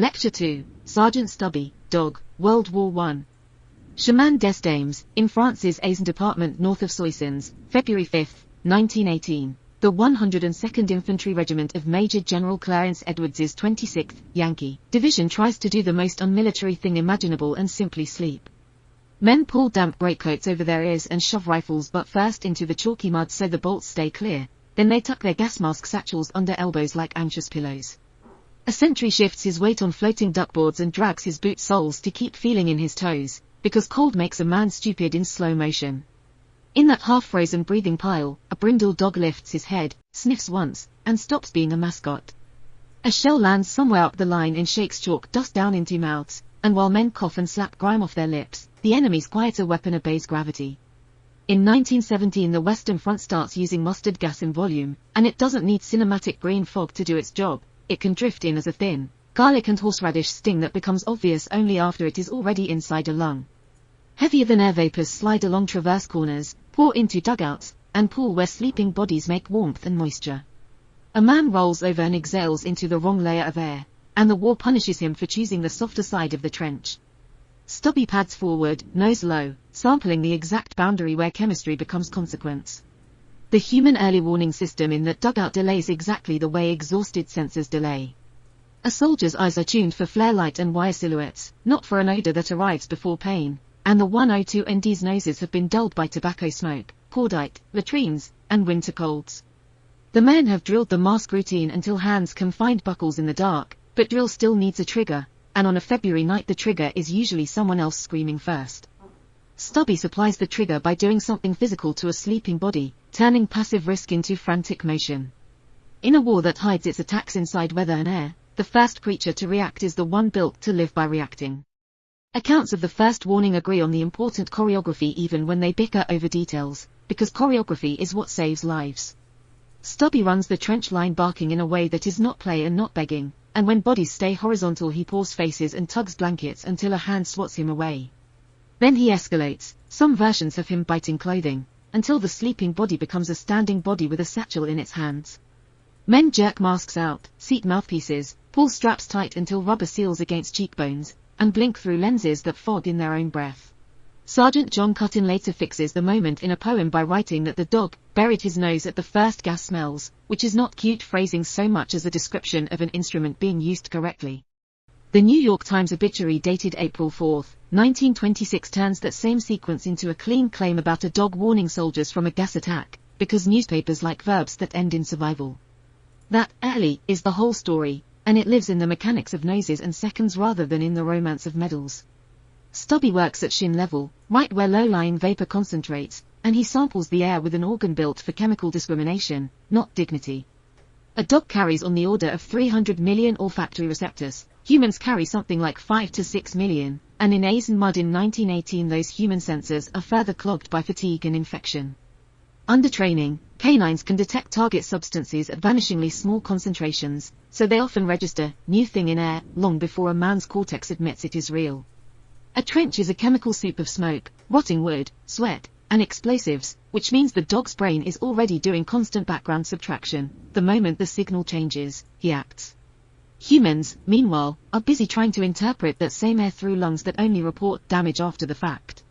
Lecture 2, Sergeant Stubby, Dog, World War I. Chemin des Dames, in France's Aisne department north of Soissons, February 5, 1918. The 102nd Infantry Regiment of Major General Clarence Edwards's 26th, Yankee, Division tries to do the most unmilitary thing imaginable and simply sleep. Men pull damp greatcoats over their ears and shove rifles butt first into the chalky mud so the bolts stay clear, then they tuck their gas mask satchels under elbows like anxious pillows. A sentry shifts his weight on floating duckboards and drags his boot soles to keep feeling in his toes, because cold makes a man stupid in slow motion. In that half-frozen breathing pile, a brindle dog lifts his head, sniffs once, and stops being a mascot. A shell lands somewhere up the line and shakes chalk dust down into mouths, and while men cough and slap grime off their lips, the enemy's quieter weapon obeys gravity. In 1917 the Western Front starts using mustard gas in volume, and it doesn't need cinematic green fog to do its job. It can drift in as a thin, garlic and horseradish sting that becomes obvious only after it is already inside a lung. Heavier than air vapors slide along traverse corners, pour into dugouts, and pool where sleeping bodies make warmth and moisture. A man rolls over and exhales into the wrong layer of air, and the war punishes him for choosing the softer side of the trench. Stubby pads forward, nose low, sampling the exact boundary where chemistry becomes consequence. The human early warning system in that dugout delays exactly the way exhausted sensors delay. A soldier's eyes are tuned for flare light and wire silhouettes, not for an odor that arrives before pain, and the 102 ND's noses have been dulled by tobacco smoke, cordite, latrines, and winter colds. The men have drilled the mask routine until hands can find buckles in the dark, but drill still needs a trigger, and on a February night the trigger is usually someone else screaming first. Stubby supplies the trigger by doing something physical to a sleeping body, turning passive risk into frantic motion. In a war that hides its attacks inside weather and air, the first creature to react is the one built to live by reacting. Accounts of the first warning agree on the important choreography even when they bicker over details, because choreography is what saves lives. Stubby runs the trench line barking in a way that is not play and not begging, and when bodies stay horizontal he paws faces and tugs blankets until a hand swats him away. Then he escalates, some versions have him biting clothing, until the sleeping body becomes a standing body with a satchel in its hands. Men jerk masks out, seat mouthpieces, pull straps tight until rubber seals against cheekbones, and blink through lenses that fog in their own breath. Sergeant John Cuttin later fixes the moment in a poem by writing that the dog buried his nose at the first gas smells, which is not cute phrasing so much as a description of an instrument being used correctly. The New York Times obituary dated April 4, 1926 turns that same sequence into a clean claim about a dog warning soldiers from a gas attack, because newspapers like verbs that end in survival. That, early, is the whole story, and it lives in the mechanics of noses and seconds rather than in the romance of medals. Stubby works at shin level, right where low-lying vapor concentrates, and he samples the air with an organ built for chemical discrimination, not dignity. A dog carries on the order of 300 million olfactory receptors. Humans carry something like 5 to 6 million, and in Aisne mud in 1918 those human sensors are further clogged by fatigue and infection. Under training, canines can detect target substances at vanishingly small concentrations, so they often register new thing in air long before a man's cortex admits it is real. A trench is a chemical soup of smoke, rotting wood, sweat, and explosives, which means the dog's brain is already doing constant background subtraction. The moment the signal changes, he acts. Humans, meanwhile, are busy trying to interpret that same air through lungs that only report damage after the fact.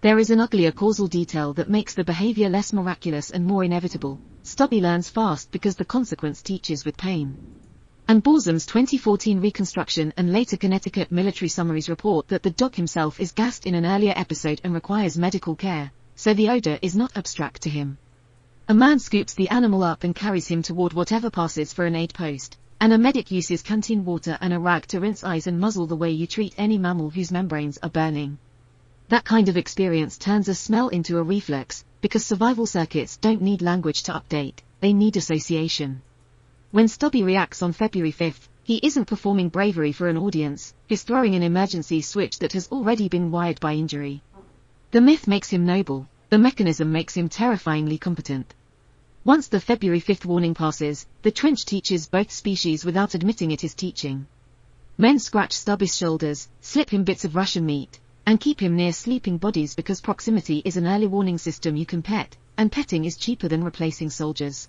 There is an uglier causal detail that makes the behavior less miraculous and more inevitable. Stubby learns fast because the consequence teaches with pain. And Borzum's 2014 reconstruction and later Connecticut military summaries report that the dog himself is gassed in an earlier episode and requires medical care, so the odor is not abstract to him. A man scoops the animal up and carries him toward whatever passes for an aid post, and a medic uses canteen water and a rag to rinse eyes and muzzle the way you treat any mammal whose membranes are burning. That kind of experience turns a smell into a reflex, because survival circuits don't need language to update, they need association. When Stubby reacts on February 5, he isn't performing bravery for an audience, he's throwing an emergency switch that has already been wired by injury. The myth makes him noble, the mechanism makes him terrifyingly competent. Once the February 5 warning passes, the trench teaches both species without admitting it is teaching. Men scratch Stubby's shoulders, slip him bits of ration meat, and keep him near sleeping bodies because proximity is an early warning system you can pet, and petting is cheaper than replacing soldiers.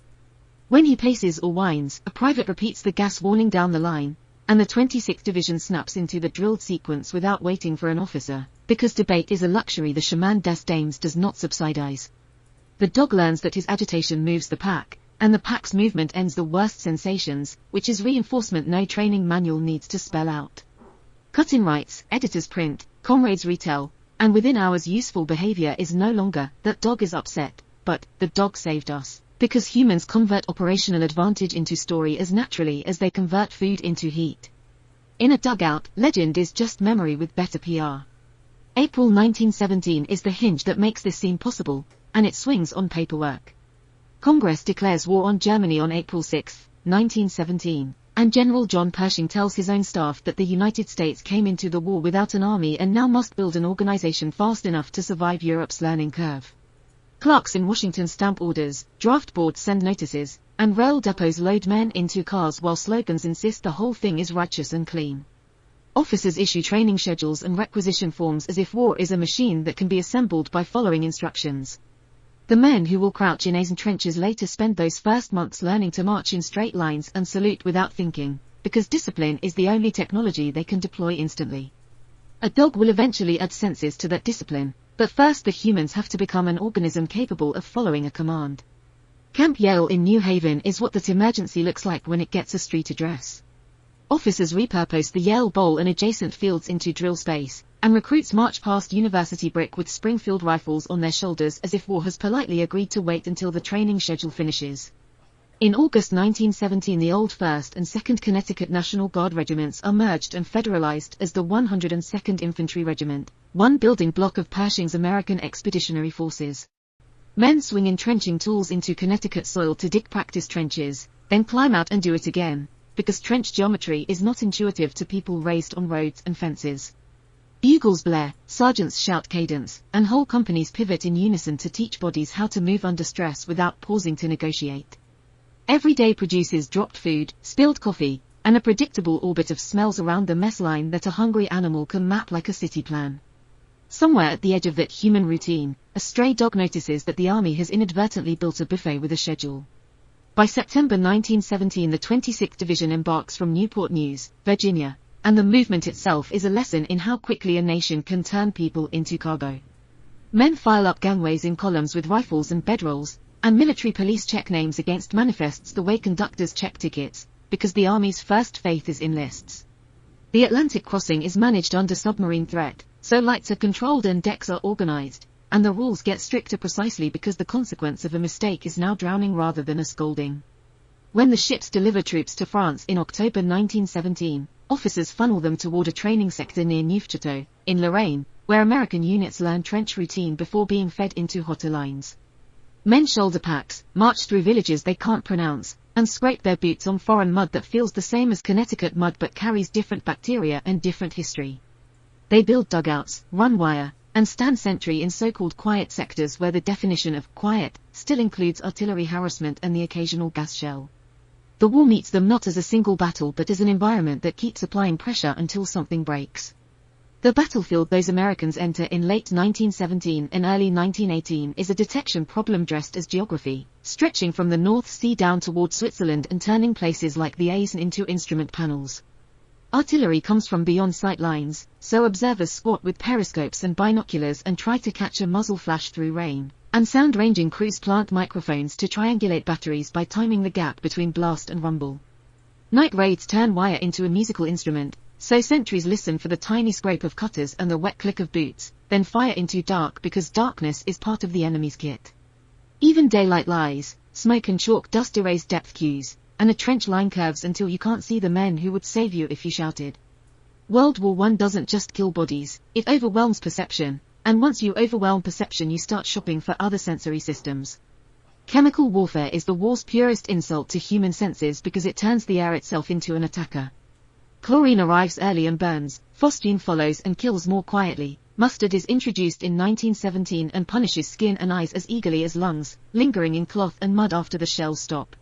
When he paces or whines, a private repeats the gas warning down the line, and the 26th Division snaps into the drilled sequence without waiting for an officer, because debate is a luxury the chemin des dames does not subsidize. The dog learns that his agitation moves the pack, and the pack's movement ends the worst sensations, which is reinforcement no training manual needs to spell out. Cut-in writes, editors print, comrades retell, and within hours useful behavior is no longer, that dog is upset, but, the dog saved us. Because humans convert operational advantage into story as naturally as they convert food into heat. In a dugout, legend is just memory with better PR. April 1917 is the hinge that makes this seem possible, and it swings on paperwork. Congress declares war on Germany on April 6, 1917, and General John Pershing tells his own staff that the United States came into the war without an army and now must build an organization fast enough to survive Europe's learning curve. Clerks in Washington stamp orders, draft boards send notices, and rail depots load men into cars while slogans insist the whole thing is righteous and clean. Officers issue training schedules and requisition forms as if war is a machine that can be assembled by following instructions. The men who will crouch in Asian trenches later spend those first months learning to march in straight lines and salute without thinking, because discipline is the only technology they can deploy instantly. A dog will eventually add senses to that discipline, but first the humans have to become an organism capable of following a command. Camp Yale in New Haven is what that emergency looks like when it gets a street address. Officers repurpose the Yale Bowl and adjacent fields into drill space, and recruits march past University Brick with Springfield rifles on their shoulders as if war has politely agreed to wait until the training schedule finishes. In August 1917 the old 1st and 2nd Connecticut National Guard regiments are merged and federalized as the 102nd Infantry Regiment, one building block of Pershing's American Expeditionary Forces. Men swing entrenching tools into Connecticut soil to dig practice trenches, then climb out and do it again, because trench geometry is not intuitive to people raised on roads and fences. Bugles blare, sergeants shout cadence, and whole companies pivot in unison to teach bodies how to move under stress without pausing to negotiate. Every day produces dropped food, spilled coffee, and a predictable orbit of smells around the mess line that a hungry animal can map like a city plan. Somewhere at the edge of that human routine, a stray dog notices that the army has inadvertently built a buffet with a schedule. By September 1917 the 26th Division embarks from Newport News, Virginia, and the movement itself is a lesson in how quickly a nation can turn people into cargo. Men file up gangways in columns with rifles and bedrolls, and military police check names against manifests the way conductors check tickets, because the Army's first faith is in lists. The Atlantic crossing is managed under submarine threat, so lights are controlled and decks are organized, and the rules get stricter precisely because the consequence of a mistake is now drowning rather than a scolding. When the ships deliver troops to France in October 1917, officers funnel them toward a training sector near Neufchâteau, in Lorraine, where American units learn trench routine before being fed into hotter lines. Men shoulder packs, march through villages they can't pronounce, and scrape their boots on foreign mud that feels the same as Connecticut mud but carries different bacteria and different history. They build dugouts, run wire, and stand sentry in so-called quiet sectors where the definition of quiet still includes artillery harassment and the occasional gas shell. The war meets them not as a single battle but as an environment that keeps applying pressure until something breaks. The battlefield those Americans enter in late 1917 and early 1918 is a detection problem dressed as geography, stretching from the North Sea down toward Switzerland and turning places like the Aisne into instrument panels. Artillery comes from beyond sight lines, so observers squat with periscopes and binoculars and try to catch a muzzle flash through rain, and sound-ranging crews plant microphones to triangulate batteries by timing the gap between blast and rumble. Night raids turn wire into a musical instrument, so sentries listen for the tiny scrape of cutters and the wet click of boots, then fire into dark because darkness is part of the enemy's kit. Even daylight lies, smoke and chalk dust erase depth cues, and a trench line curves until you can't see the men who would save you if you shouted. World War I doesn't just kill bodies, it overwhelms perception, and once you overwhelm perception you start shopping for other sensory systems. Chemical warfare is the war's purest insult to human senses because it turns the air itself into an attacker. Chlorine arrives early and burns, phosgene follows and kills more quietly. Mustard is introduced in 1917 and punishes skin and eyes as eagerly as lungs, lingering in cloth and mud after the shells stop.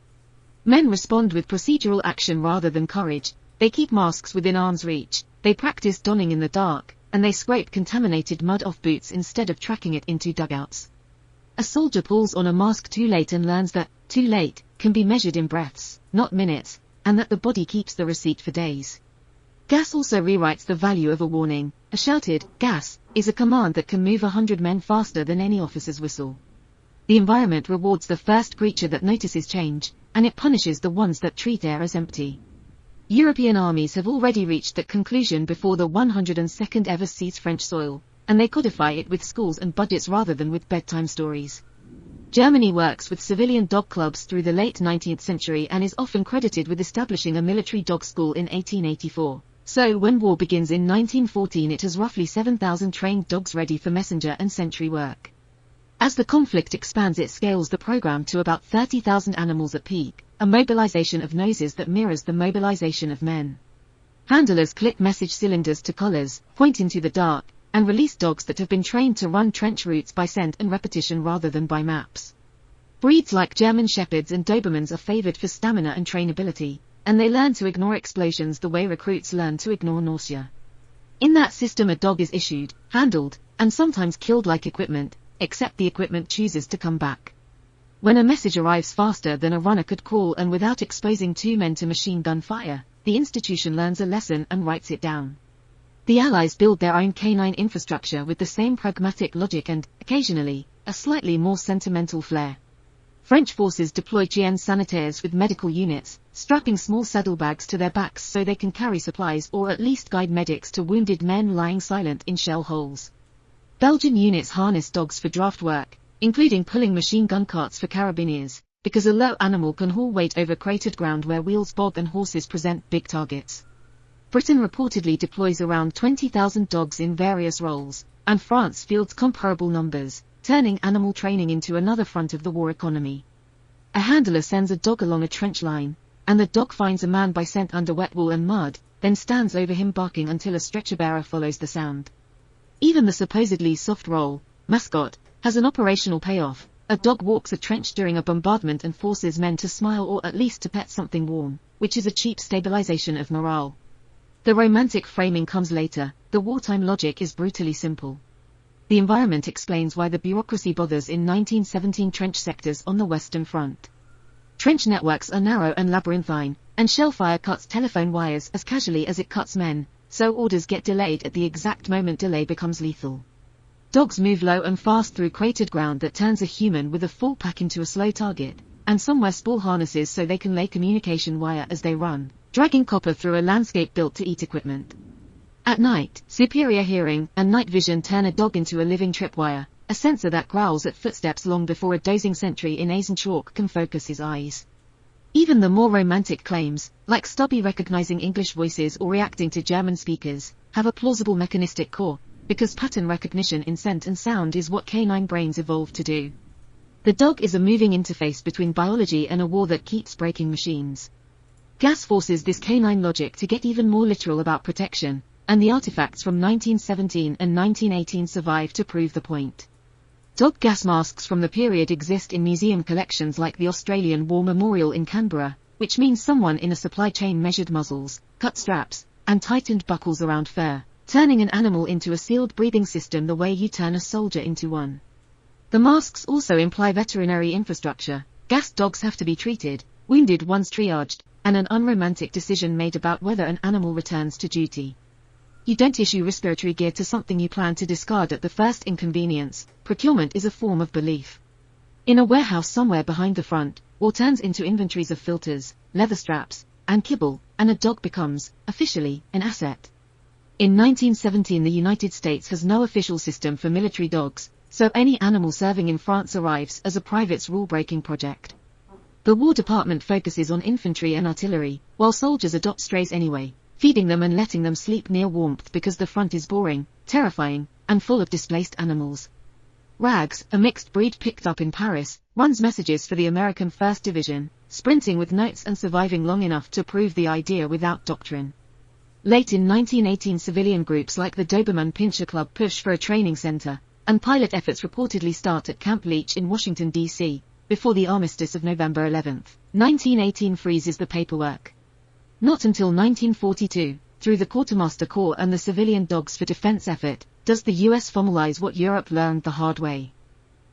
Men respond with procedural action rather than courage. They keep masks within arm's reach, they practice donning in the dark, and they scrape contaminated mud off boots instead of tracking it into dugouts. A soldier pulls on a mask too late and learns that too late can be measured in breaths, not minutes, and that the body keeps the receipt for days. Gas also rewrites the value of a warning. A shouted, "Gas," is a command that can move 100 men faster than any officer's whistle. The environment rewards the first creature that notices change, and it punishes the ones that treat air as empty. European armies have already reached that conclusion before the 102nd ever seized French soil, and they codify it with schools and budgets rather than with bedtime stories. Germany works with civilian dog clubs through the late 19th century and is often credited with establishing a military dog school in 1884. So when war begins in 1914, it has roughly 7,000 trained dogs ready for messenger and sentry work. As the conflict expands, it scales the program to about 30,000 animals at peak, a mobilization of noses that mirrors the mobilization of men. Handlers clip message cylinders to collars, point into the dark, and release dogs that have been trained to run trench routes by scent and repetition rather than by maps. Breeds like German Shepherds and Dobermans are favored for stamina and trainability, and they learn to ignore explosions the way recruits learn to ignore nausea. In that system, a dog is issued, handled, and sometimes killed like equipment, except the equipment chooses to come back. When a message arrives faster than a runner could crawl and without exposing two men to machine gun fire, the institution learns a lesson and writes it down. The Allies build their own canine infrastructure with the same pragmatic logic and, occasionally, a slightly more sentimental flair. French forces deploy chiens sanitaires with medical units, strapping small saddlebags to their backs so they can carry supplies or at least guide medics to wounded men lying silent in shell holes. Belgian units harness dogs for draft work, including pulling machine gun carts for carabiniers, because a low animal can haul weight over cratered ground where wheels bog and horses present big targets. Britain reportedly deploys around 20,000 dogs in various roles, and France fields comparable numbers, turning animal training into another front of the war economy. A handler sends a dog along a trench line, and the dog finds a man by scent under wet wool and mud, then stands over him barking until a stretcher-bearer follows the sound. Even the supposedly soft role, mascot, has an operational payoff. A dog walks a trench during a bombardment and forces men to smile or at least to pet something warm, which is a cheap stabilization of morale. The romantic framing comes later. The wartime logic is brutally simple. The environment explains why the bureaucracy bothers in 1917 trench sectors on the Western Front. Trench networks are narrow and labyrinthine, and shellfire cuts telephone wires as casually as it cuts men, so orders get delayed at the exact moment delay becomes lethal. Dogs move low and fast through cratered ground that turns a human with a full pack into a slow target, and some wear spool harnesses so they can lay communication wire as they run, dragging copper through a landscape built to eat equipment. At night, superior hearing and night vision turn a dog into a living tripwire, a sensor that growls at footsteps long before a dozing sentry in Eisenchalk can focus his eyes. Even the more romantic claims, like Stubby recognizing English voices or reacting to German speakers, have a plausible mechanistic core, because pattern recognition in scent and sound is what canine brains evolved to do. The dog is a moving interface between biology and a war that keeps breaking machines. Gas forces this canine logic to get even more literal about protection, and the artifacts from 1917 and 1918 survive to prove the point. Dog gas masks from the period exist in museum collections like the Australian War Memorial in Canberra, which means someone in a supply chain measured muzzles, cut straps, and tightened buckles around fur, turning an animal into a sealed breathing system the way you turn a soldier into one. The masks also imply veterinary infrastructure. Gassed dogs have to be treated, wounded ones triaged, and an unromantic decision made about whether an animal returns to duty. You don't issue respiratory gear to something you plan to discard at the first inconvenience. Procurement is a form of belief. In a warehouse somewhere behind the front, war turns into inventories of filters, leather straps, and kibble, and a dog becomes, officially, an asset. In 1917 the United States has no official system for military dogs, so any animal serving in France arrives as a private's rule-breaking project. The War Department focuses on infantry and artillery, while soldiers adopt strays anyway, feeding them and letting them sleep near warmth because the front is boring, terrifying, and full of displaced animals. Rags, a mixed breed picked up in Paris, runs messages for the American 1st Division, sprinting with notes and surviving long enough to prove the idea without doctrine. Late in 1918 civilian groups like the Doberman Pinscher Club push for a training center, and pilot efforts reportedly start at Camp Leach in Washington, D.C., before the armistice of November 11, 1918 freezes the paperwork. Not until 1942, through the Quartermaster Corps and the Civilian Dogs for Defense effort, does the US formalize what Europe learned the hard way.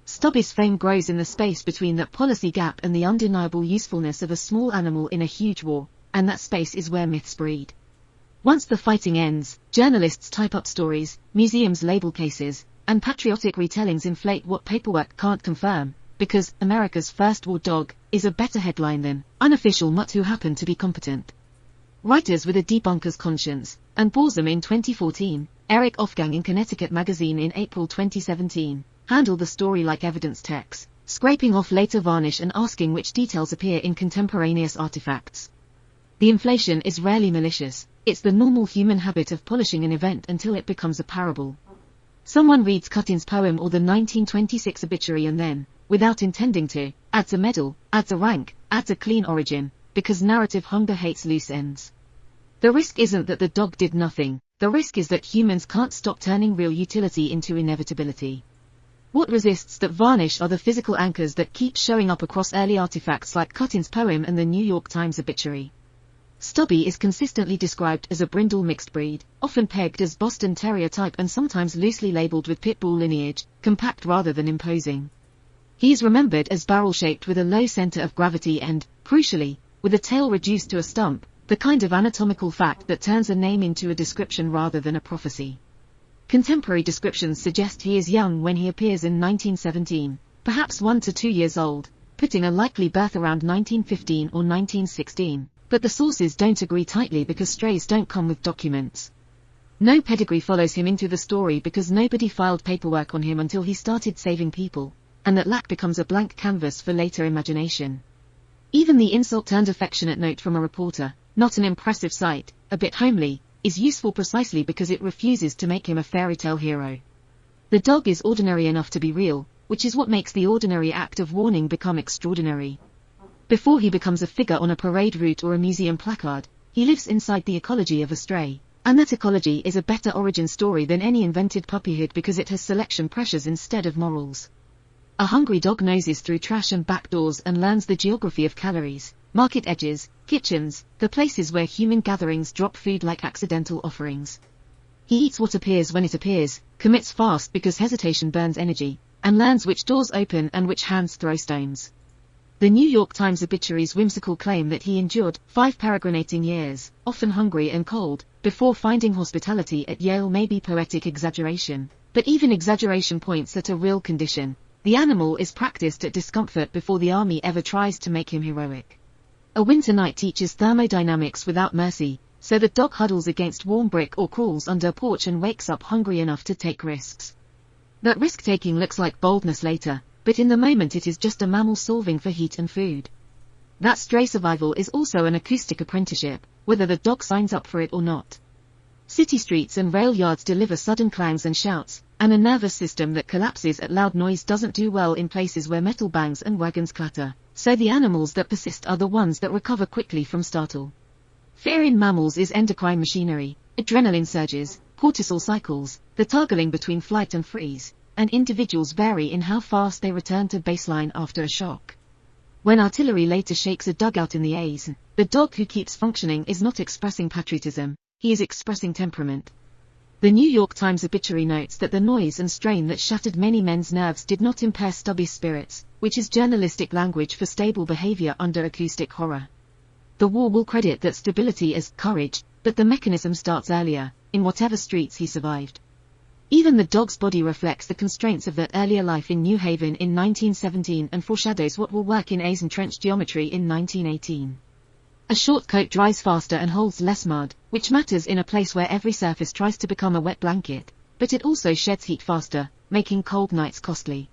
Stubby's fame grows in the space between that policy gap and the undeniable usefulness of a small animal in a huge war, and that space is where myths breed. Once the fighting ends, journalists type up stories, museums label cases, and patriotic retellings inflate what paperwork can't confirm, because America's first war dog is a better headline than unofficial mutt who happened to be competent. Writers with a debunker's conscience, and Borzum in 2014, Eric Ofgang in Connecticut Magazine in April 2017, handle the story like evidence text, scraping off later varnish and asking which details appear in contemporaneous artifacts. The inflation is rarely malicious, it's the normal human habit of polishing an event until it becomes a parable. Someone reads Cutin's poem or the 1926 obituary and then, without intending to, adds a medal, adds a rank, adds a clean origin, because narrative hunger hates loose ends. The risk isn't that the dog did nothing, the risk is that humans can't stop turning real utility into inevitability. What resists that varnish are the physical anchors that keep showing up across early artifacts like Cutin's poem and the New York Times obituary. Stubby is consistently described as a brindle mixed breed, often pegged as Boston Terrier type and sometimes loosely labeled with pit bull lineage, compact rather than imposing. He is remembered as barrel-shaped with a low center of gravity and, crucially, with a tail reduced to a stump, the kind of anatomical fact that turns a name into a description rather than a prophecy. Contemporary descriptions suggest he is young when he appears in 1917, perhaps 1 to 2 years old, putting a likely birth around 1915 or 1916. But the sources don't agree tightly because strays don't come with documents. No pedigree follows him into the story because nobody filed paperwork on him until he started saving people, and that lack becomes a blank canvas for later imagination. Even the insult-turned-affectionate note from a reporter, not an impressive sight, a bit homely, is useful precisely because it refuses to make him a fairy tale hero. The dog is ordinary enough to be real, which is what makes the ordinary act of warning become extraordinary. Before he becomes a figure on a parade route or a museum placard, he lives inside the ecology of a stray, and that ecology is a better origin story than any invented puppyhood because it has selection pressures instead of morals. A hungry dog noses through trash and back doors and learns the geography of calories, market edges, kitchens, the places where human gatherings drop food like accidental offerings. He eats what appears when it appears, commits fast because hesitation burns energy, and learns which doors open and which hands throw stones. The New York Times obituary's whimsical claim that he endured 5 peregrinating years, often hungry and cold, before finding hospitality at Yale may be poetic exaggeration, but even exaggeration points at a real condition. The animal is practiced at discomfort before the army ever tries to make him heroic. A winter night teaches thermodynamics without mercy, so the dog huddles against warm brick or crawls under a porch and wakes up hungry enough to take risks. That risk-taking looks like boldness later, but in the moment it is just a mammal solving for heat and food. That stray survival is also an acoustic apprenticeship, whether the dog signs up for it or not. City streets and rail yards deliver sudden clangs and shouts, and a nervous system that collapses at loud noise doesn't do well in places where metal bangs and wagons clatter, so the animals that persist are the ones that recover quickly from startle. Fear in mammals is endocrine machinery, adrenaline surges, cortisol cycles, the toggling between flight and freeze, and individuals vary in how fast they return to baseline after a shock. When artillery later shakes a dugout in the A's, the dog who keeps functioning is not expressing patriotism, he is expressing temperament. The New York Times obituary notes that the noise and strain that shattered many men's nerves did not impair Stubby's spirits, which is journalistic language for stable behavior under acoustic horror. The war will credit that stability as courage, but the mechanism starts earlier, in whatever streets he survived. Even the dog's body reflects the constraints of that earlier life in New Haven in 1917 and foreshadows what will work in A's and trench geometry in 1918. A short coat dries faster and holds less mud, which matters in a place where every surface tries to become a wet blanket, but it also sheds heat faster, making cold nights costly.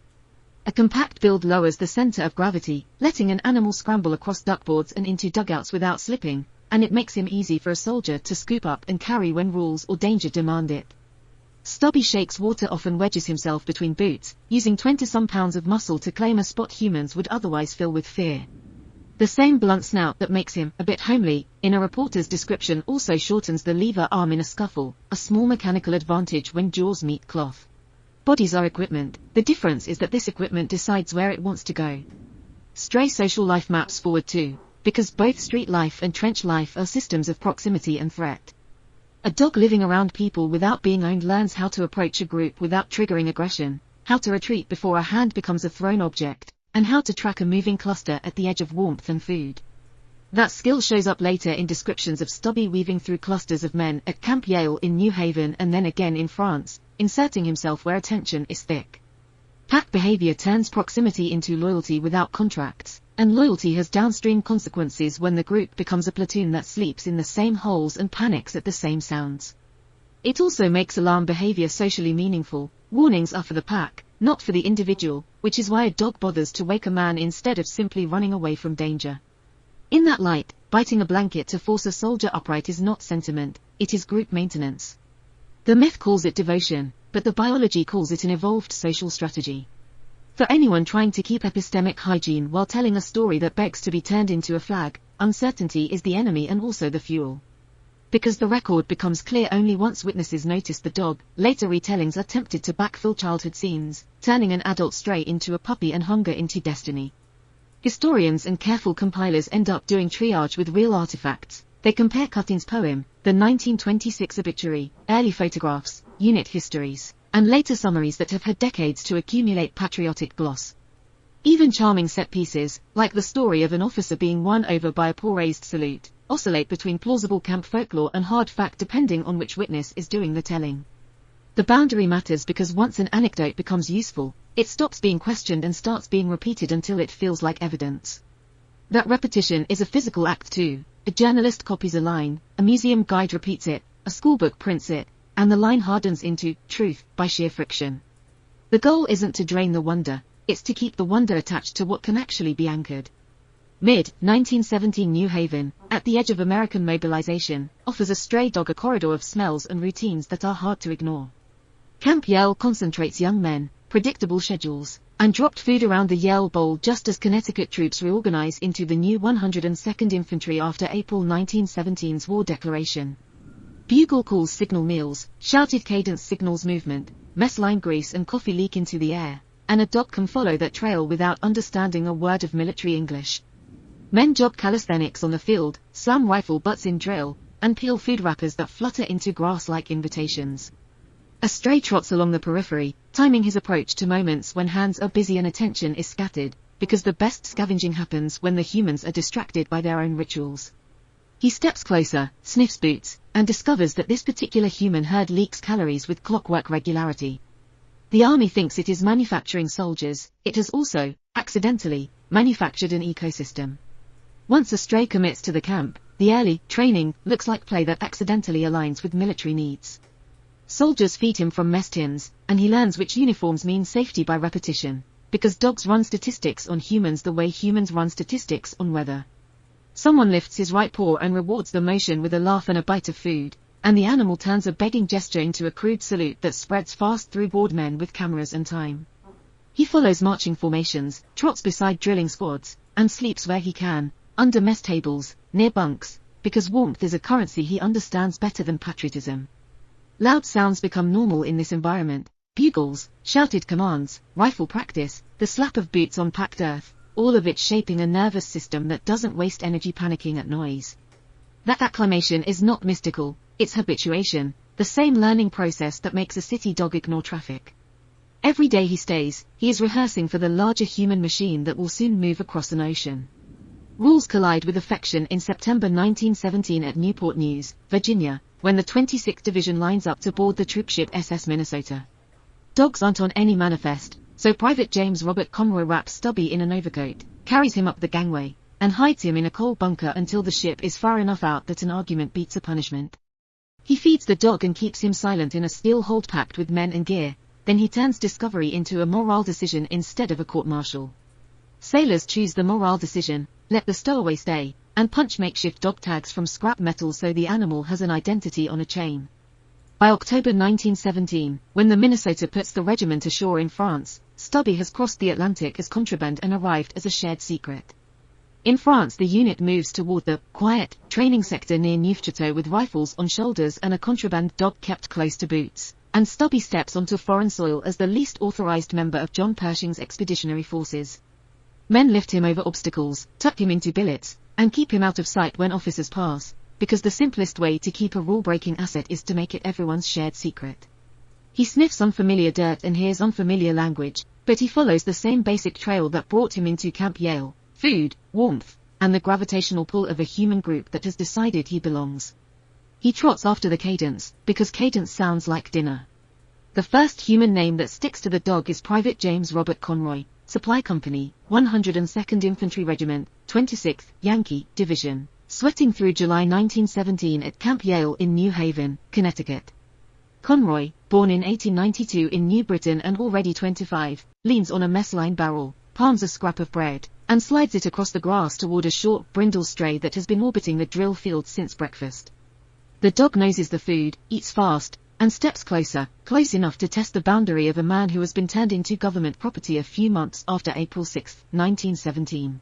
A compact build lowers the center of gravity, letting an animal scramble across duckboards and into dugouts without slipping, and it makes him easy for a soldier to scoop up and carry when rules or danger demand it. Stubby shakes water off and wedges himself between boots, using 20-some pounds of muscle to claim a spot humans would otherwise fill with fear. The same blunt snout that makes him a bit homely, in a reporter's description also shortens the lever arm in a scuffle, a small mechanical advantage when jaws meet cloth. Bodies are equipment, the difference is that this equipment decides where it wants to go. Stray social life maps forward too, because both street life and trench life are systems of proximity and threat. A dog living around people without being owned learns how to approach a group without triggering aggression, how to retreat before a hand becomes a thrown object, and how to track a moving cluster at the edge of warmth and food. That skill shows up later in descriptions of Stubby weaving through clusters of men at Camp Yale in New Haven and then again in France, inserting himself where attention is thick. Pack behavior turns proximity into loyalty without contracts, and loyalty has downstream consequences when the group becomes a platoon that sleeps in the same holes and panics at the same sounds. It also makes alarm behavior socially meaningful. Warnings are for the pack, not for the individual, which is why a dog bothers to wake a man instead of simply running away from danger. In that light, biting a blanket to force a soldier upright is not sentiment, it is group maintenance. The myth calls it devotion, but the biology calls it an evolved social strategy. For anyone trying to keep epistemic hygiene while telling a story that begs to be turned into a flag, uncertainty is the enemy and also the fuel. Because the record becomes clear only once witnesses notice the dog, later retellings are tempted to backfill childhood scenes, turning an adult stray into a puppy and hunger into destiny. Historians and careful compilers end up doing triage with real artifacts. They compare Cutting's poem, the 1926 obituary, early photographs, unit histories, and later summaries that have had decades to accumulate patriotic gloss. Even charming set pieces, like the story of an officer being won over by a poor-raised salute, oscillate between plausible camp folklore and hard fact depending on which witness is doing the telling. The boundary matters because once an anecdote becomes useful, it stops being questioned and starts being repeated until it feels like evidence. That repetition is a physical act too. A journalist copies a line, a museum guide repeats it, a schoolbook prints it, and the line hardens into truth by sheer friction. The goal isn't to drain the wonder, it's to keep the wonder attached to what can actually be anchored. Mid-1917 New Haven, at the edge of American mobilization, offers a stray dog a corridor of smells and routines that are hard to ignore. Camp Yale concentrates young men, predictable schedules, and dropped food around the Yale Bowl just as Connecticut troops reorganize into the new 102nd Infantry after April 1917's war declaration. Bugle calls signal meals, shouted cadence signals movement, mess line grease and coffee leak into the air, and a dog can follow that trail without understanding a word of military English. Men jog calisthenics on the field, slam rifle butts in drill, and peel food wrappers that flutter into grass like invitations. A stray trots along the periphery, timing his approach to moments when hands are busy and attention is scattered, because the best scavenging happens when the humans are distracted by their own rituals. He steps closer, sniffs boots, and discovers that this particular human herd leaks calories with clockwork regularity. The army thinks it is manufacturing soldiers, it has also, accidentally, manufactured an ecosystem. Once a stray commits to the camp, the early training looks like play that accidentally aligns with military needs. Soldiers feed him from mess tins, and he learns which uniforms mean safety by repetition, because dogs run statistics on humans the way humans run statistics on weather. Someone lifts his right paw and rewards the motion with a laugh and a bite of food, and the animal turns a begging gesture into a crude salute that spreads fast through bored men with cameras and time. He follows marching formations, trots beside drilling squads, and sleeps where he can, under mess tables, near bunks, because warmth is a currency he understands better than patriotism. Loud sounds become normal in this environment. Bugles, shouted commands, rifle practice, the slap of boots on packed earth, all of it shaping a nervous system that doesn't waste energy panicking at noise. That acclimation is not mystical, it's habituation, the same learning process that makes a city dog ignore traffic. Every day he stays, he is rehearsing for the larger human machine that will soon move across an ocean. Rules collide with affection in September 1917 at Newport News, Virginia, when the 26th Division lines up to board the troopship SS Minnesota. Dogs aren't on any manifest, so Private James Robert Conroy wraps Stubby in an overcoat, carries him up the gangway, and hides him in a coal bunker until the ship is far enough out that an argument beats a punishment. He feeds the dog and keeps him silent in a steel hold packed with men and gear, then he turns discovery into a moral decision instead of a court-martial. Sailors choose the moral decision, let the stowaway stay, and punch makeshift dog tags from scrap metal so the animal has an identity on a chain. By October 1917, when the Minnesota puts the regiment ashore in France, Stubby has crossed the Atlantic as contraband and arrived as a shared secret. In France the unit moves toward the quiet training sector near Neufchâteau with rifles on shoulders and a contraband dog kept close to boots, and Stubby steps onto foreign soil as the least authorized member of John Pershing's expeditionary forces. Men lift him over obstacles, tuck him into billets, and keep him out of sight when officers pass, because the simplest way to keep a rule-breaking asset is to make it everyone's shared secret. He sniffs unfamiliar dirt and hears unfamiliar language, but he follows the same basic trail that brought him into Camp Yale: food, warmth, and the gravitational pull of a human group that has decided he belongs. He trots after the cadence, because cadence sounds like dinner. The first human name that sticks to the dog is Private James Robert Conroy, Supply Company, 102nd Infantry Regiment, 26th Yankee Division, sweating through July 1917 at Camp Yale in New Haven, Connecticut. Conroy, born in 1892 in New Britain and already 25, leans on a mess line barrel, palms a scrap of bread, and slides it across the grass toward a short brindle stray that has been orbiting the drill field since breakfast. The dog noses the food, eats fast, and steps closer, close enough to test the boundary of a man who has been turned into government property a few months after April 6, 1917.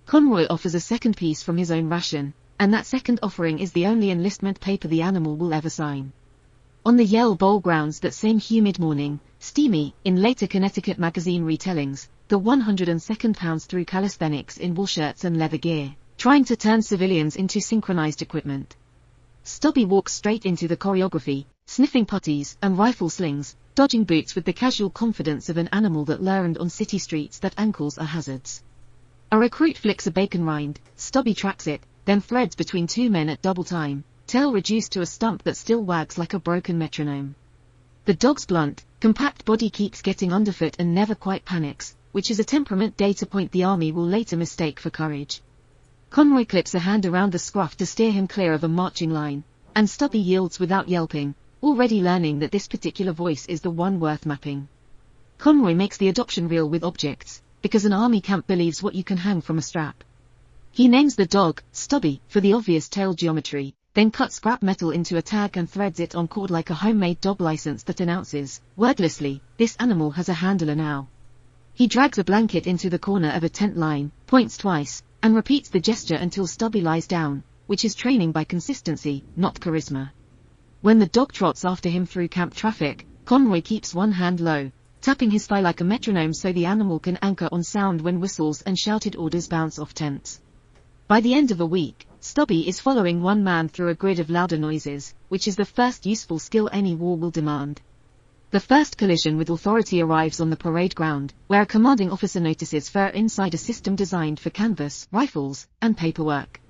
Conroy offers a second piece from his own ration, and that second offering is the only enlistment paper the animal will ever sign. On the Yale Bowl grounds that same humid morning, steamy, in later Connecticut magazine retellings, the 102nd pounds through calisthenics in wool shirts and leather gear, trying to turn civilians into synchronized equipment. Stubby walks straight into the choreography, sniffing putties and rifle slings, dodging boots with the casual confidence of an animal that learned on city streets that ankles are hazards. A recruit flicks a bacon rind, Stubby tracks it, then threads between two men at double time, tail reduced to a stump that still wags like a broken metronome. The dog's blunt, compact body keeps getting underfoot and never quite panics, which is a temperament data point the army will later mistake for courage. Conroy clips a hand around the scruff to steer him clear of a marching line, and Stubby yields without yelping, already learning that this particular voice is the one worth mapping. Conroy makes the adoption real with objects, because an army camp believes what you can hang from a strap. He names the dog, Stubby, for the obvious tail geometry, then cuts scrap metal into a tag and threads it on cord like a homemade dog license that announces, wordlessly, this animal has a handler now. He drags a blanket into the corner of a tent line, points twice, and repeats the gesture until Stubby lies down, which is training by consistency, not charisma. When the dog trots after him through camp traffic, Conroy keeps one hand low, tapping his thigh like a metronome so the animal can anchor on sound when whistles and shouted orders bounce off tents. By the end of a week, Stubby is following one man through a grid of louder noises, which is the first useful skill any war will demand. The first collision with authority arrives on the parade ground, where a commanding officer notices fur inside a system designed for canvas, rifles, and paperwork.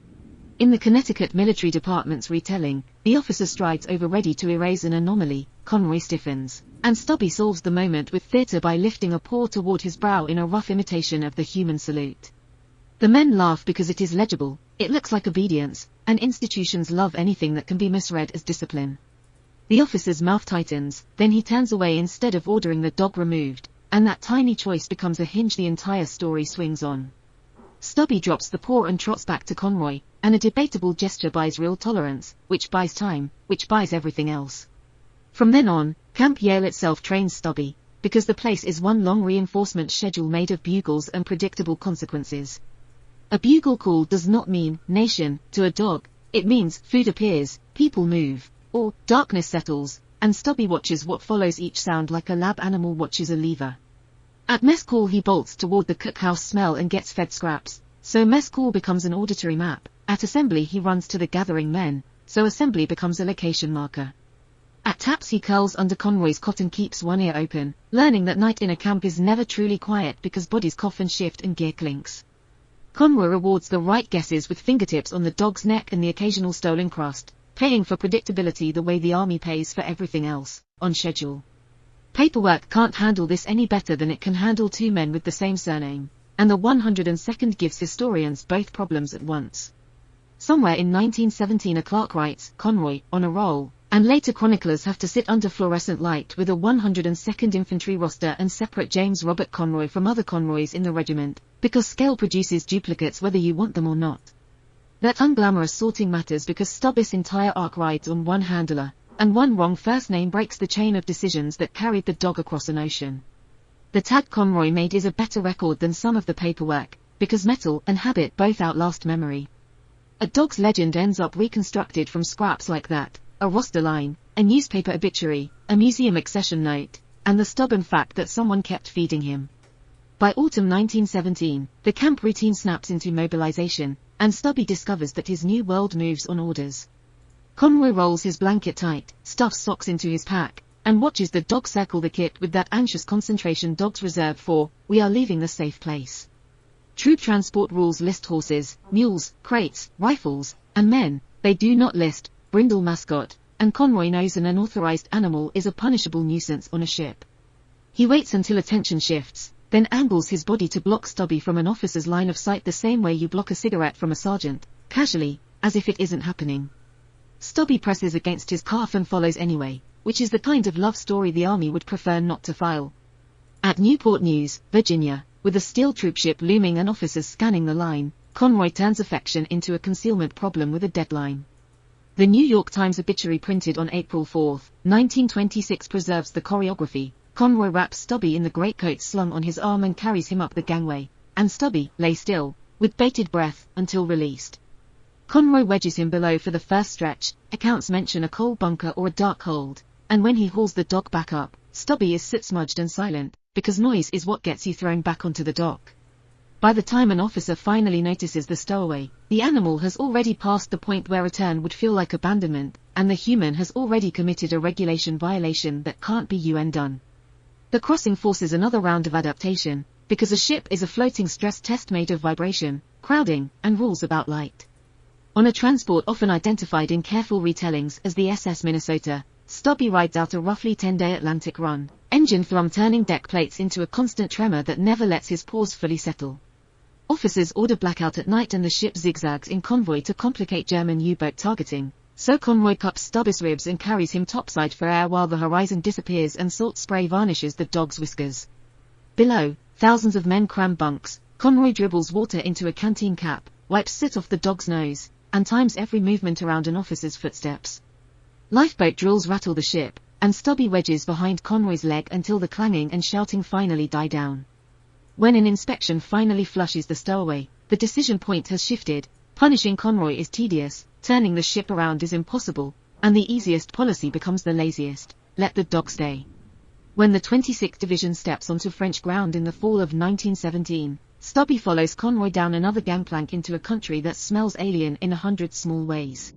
In the Connecticut Military Department's retelling, the officer strides over ready to erase an anomaly. Conroy stiffens, and Stubby solves the moment with theatre by lifting a paw toward his brow in a rough imitation of the human salute. The men laugh because it is legible, it looks like obedience, and institutions love anything that can be misread as discipline. The officer's mouth tightens, then he turns away instead of ordering the dog removed, and that tiny choice becomes a hinge the entire story swings on. Stubby drops the paw and trots back to Conroy, and a debatable gesture buys real tolerance, which buys time, which buys everything else. From then on, Camp Yale itself trains Stubby, because the place is one long reinforcement schedule made of bugles and predictable consequences. A bugle call does not mean nation to a dog, it means food appears, people move, or darkness settles, and Stubby watches what follows each sound like a lab animal watches a lever. At mess call he bolts toward the cookhouse smell and gets fed scraps, so mess call becomes an auditory map. At assembly he runs to the gathering men, so assembly becomes a location marker. At taps he curls under Conroy's cot and keeps one ear open, learning that night in a camp is never truly quiet because bodies cough and shift and gear clinks. Conroy rewards the right guesses with fingertips on the dog's neck and the occasional stolen crust, paying for predictability the way the army pays for everything else, on schedule. Paperwork can't handle this any better than it can handle two men with the same surname, and the 102nd gives historians both problems at once. Somewhere in 1917 a clerk writes, Conroy, on a roll, and later chroniclers have to sit under fluorescent light with a 102nd Infantry roster and separate James Robert Conroy from other Conroys in the regiment, because scale produces duplicates whether you want them or not. That unglamorous sorting matters because Stubby's entire arc rides on one handler, and one wrong first name breaks the chain of decisions that carried the dog across an ocean. The tag Conroy made is a better record than some of the paperwork, because metal and habit both outlast memory. A dog's legend ends up reconstructed from scraps like that, a roster line, a newspaper obituary, a museum accession note, and the stubborn fact that someone kept feeding him. By autumn 1917, the camp routine snaps into mobilization, and Stubby discovers that his new world moves on orders. Conroy rolls his blanket tight, stuffs socks into his pack, and watches the dog circle the kit with that anxious concentration dogs reserve for, we are leaving the safe place. Troop transport rules list horses, mules, crates, rifles, and men. They do not list brindle mascot, and Conroy knows an unauthorized animal is a punishable nuisance on a ship. He waits until attention shifts, then angles his body to block Stubby from an officer's line of sight the same way you block a cigarette from a sergeant, casually, as if it isn't happening. Stubby presses against his calf and follows anyway, which is the kind of love story the Army would prefer not to file. At Newport News, Virginia, with a steel troopship looming and officers scanning the line, Conroy turns affection into a concealment problem with a deadline. The New York Times obituary printed on April 4, 1926 preserves the choreography. Conroy wraps Stubby in the greatcoat slung on his arm and carries him up the gangway, and Stubby lay still, with bated breath, until released. Conroy wedges him below for the first stretch. Accounts mention a coal bunker or a dark hold, and when he hauls the dog back up, Stubby is soot-smudged and silent, because noise is what gets you thrown back onto the dock. By the time an officer finally notices the stowaway, the animal has already passed the point where return would feel like abandonment, and the human has already committed a regulation violation that can't be undone. The crossing forces another round of adaptation, because a ship is a floating stress test made of vibration, crowding, and rules about light. On a transport often identified in careful retellings as the SS Minnesota, Stubby rides out a roughly 10-day Atlantic run, engine thrum turning deck plates into a constant tremor that never lets his paws fully settle. Officers order blackout at night and the ship zigzags in convoy to complicate German U-boat targeting, so Conroy cups Stubby's ribs and carries him topside for air while the horizon disappears and salt spray varnishes the dog's whiskers. Below, thousands of men cram bunks. Conroy dribbles water into a canteen cap, wipes soot off the dog's nose, and times every movement around an officer's footsteps. Lifeboat drills rattle the ship, and Stubby wedges behind Conroy's leg until the clanging and shouting finally die down. When an inspection finally flushes the stowaway, the decision point has shifted. Punishing Conroy is tedious, turning the ship around is impossible, and the easiest policy becomes the laziest: let the dog stay. When the 26th Division steps onto French ground in the fall of 1917, Stubby follows Conroy down another gangplank into a country that smells alien in 100 small ways.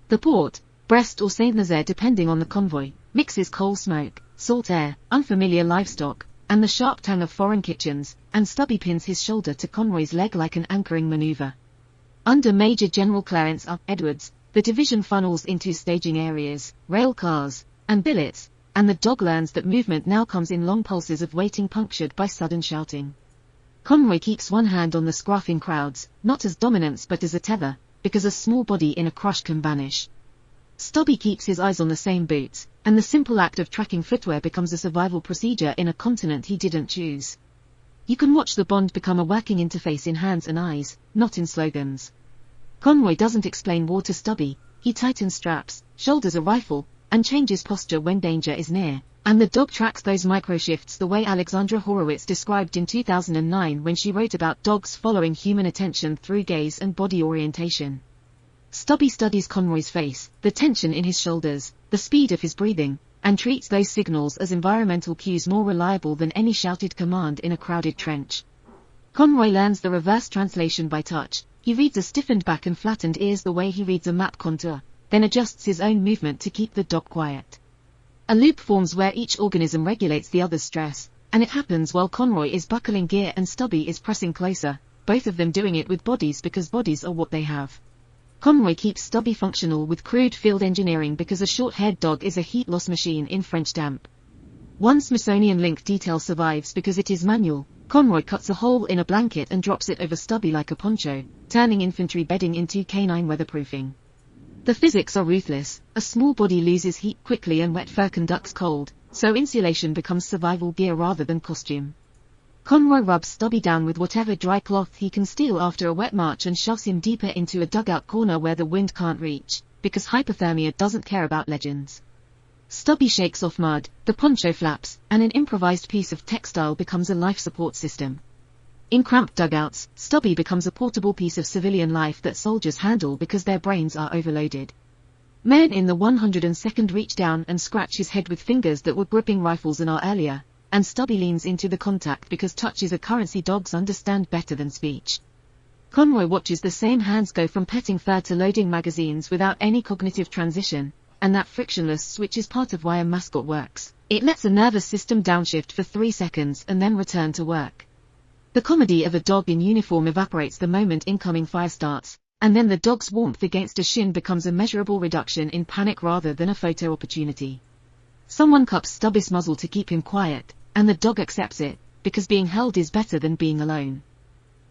The port, Brest or Saint-Nazaire depending on the convoy, mixes coal smoke, salt air, unfamiliar livestock, and the sharp tang of foreign kitchens, and Stubby pins his shoulder to Conroy's leg like an anchoring maneuver. Under Major General Clarence R. Edwards, the division funnels into staging areas, rail cars, and billets, and the dog learns that movement now comes in long pulses of waiting punctured by sudden shouting. Conroy keeps one hand on the scruff in crowds, not as dominance but as a tether, because a small body in a crush can banish. Stubby keeps his eyes on the same boots, and the simple act of tracking footwear becomes a survival procedure in a continent he didn't choose. You can watch the bond become a working interface in hands and eyes, not in slogans. Conroy doesn't explain war to Stubby. He tightens straps, shoulders a rifle, and changes posture when danger is near, and the dog tracks those microshifts the way Alexandra Horowitz described in 2009 when she wrote about dogs following human attention through gaze and body orientation. Stubby studies Conroy's face, the tension in his shoulders, the speed of his breathing, and treats those signals as environmental cues more reliable than any shouted command in a crowded trench. Conroy learns the reverse translation by touch. He reads a stiffened back and flattened ears the way he reads a map contour, then adjusts his own movement to keep the dog quiet. A loop forms where each organism regulates the other's stress, and it happens while Conroy is buckling gear and Stubby is pressing closer, both of them doing it with bodies because bodies are what they have. Conroy keeps Stubby functional with crude field engineering because a short-haired dog is a heat loss machine in French damp. One Smithsonian link detail survives because it is manual. Conroy cuts a hole in a blanket and drops it over Stubby like a poncho, turning infantry bedding into canine weatherproofing. The physics are ruthless. A small body loses heat quickly and wet fur conducts cold, so insulation becomes survival gear rather than costume. Conroy rubs Stubby down with whatever dry cloth he can steal after a wet march and shoves him deeper into a dugout corner where the wind can't reach, because hypothermia doesn't care about legends. Stubby shakes off mud, the poncho flaps, and an improvised piece of textile becomes a life support system. In cramped dugouts, Stubby becomes a portable piece of civilian life that soldiers handle because their brains are overloaded. Men in the 102nd reach down and scratch his head with fingers that were gripping rifles an hour earlier, and Stubby leans into the contact because touch is a currency dogs understand better than speech. Conroy watches the same hands go from petting fur to loading magazines without any cognitive transition, and that frictionless switch is part of why a mascot works. It lets a nervous system downshift for 3 seconds and then return to work. The comedy of a dog in uniform evaporates the moment incoming fire starts, and then the dog's warmth against a shin becomes a measurable reduction in panic rather than a photo opportunity. Someone cups Stubby's muzzle to keep him quiet, and the dog accepts it, because being held is better than being alone.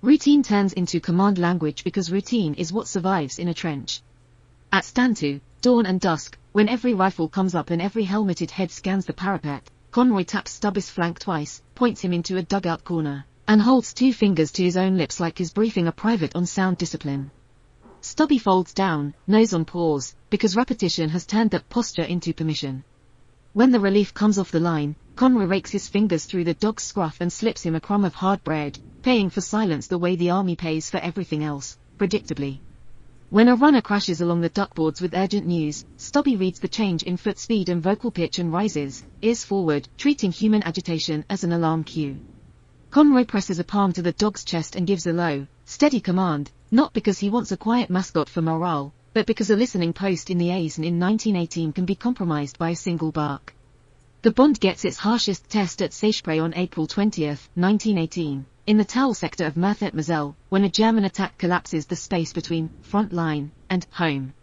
Routine turns into command language because routine is what survives in a trench. At stand-to, dawn and dusk, when every rifle comes up and every helmeted head scans the parapet, Conroy taps Stubby's flank twice, points him into a dugout corner, and holds 2 fingers to his own lips like he's briefing a private on sound discipline. Stubby folds down, nose on paws, because repetition has turned that posture into permission. When the relief comes off the line, Conroy rakes his fingers through the dog's scruff and slips him a crumb of hard bread, paying for silence the way the army pays for everything else, predictably. When a runner crashes along the duckboards with urgent news, Stubby reads the change in foot speed and vocal pitch and rises, ears forward, treating human agitation as an alarm cue. Conroy presses a palm to the dog's chest and gives a low, steady command, not because he wants a quiet mascot for morale, but because a listening post in the Aisne in 1918 can be compromised by a single bark. The Bond gets its harshest test at Seicheprey on April 20, 1918, in the Towel sector of Meurthe-et-Moselle, when a German attack collapses the space between front line and home.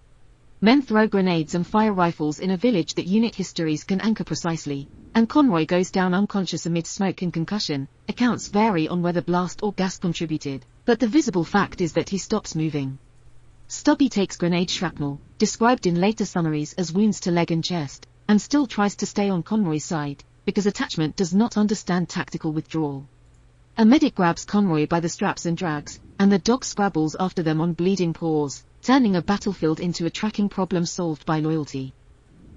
Men throw grenades and fire rifles in a village that unit histories can anchor precisely, and Conroy goes down unconscious amid smoke and concussion. Accounts vary on whether blast or gas contributed, but the visible fact is that he stops moving. Stubby takes grenade shrapnel, described in later summaries as wounds to leg and chest, and still tries to stay on Conroy's side, because attachment does not understand tactical withdrawal. A medic grabs Conroy by the straps and drags, and the dog scrabbles after them on bleeding paws, turning a battlefield into a tracking problem solved by loyalty.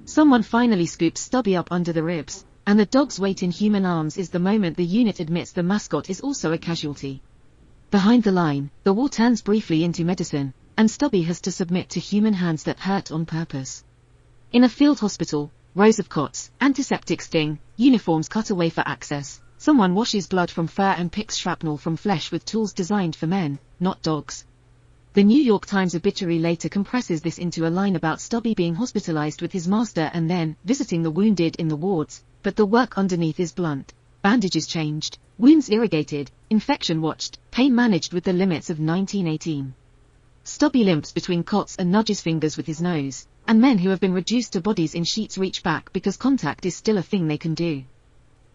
Someone finally scoops Stubby up under the ribs, and the dog's weight in human arms is the moment the unit admits the mascot is also a casualty. Behind the line, the war turns briefly into medicine, and Stubby has to submit to human hands that hurt on purpose. In a field hospital, rows of cots, antiseptic sting, uniforms cut away for access, someone washes blood from fur and picks shrapnel from flesh with tools designed for men, not dogs. The New York Times obituary later compresses this into a line about Stubby being hospitalized with his master and then visiting the wounded in the wards, but the work underneath is blunt. Bandages changed, wounds irrigated, infection watched, pain managed with the limits of 1918. Stubby limps between cots and nudges fingers with his nose, and men who have been reduced to bodies in sheets reach back because contact is still a thing they can do.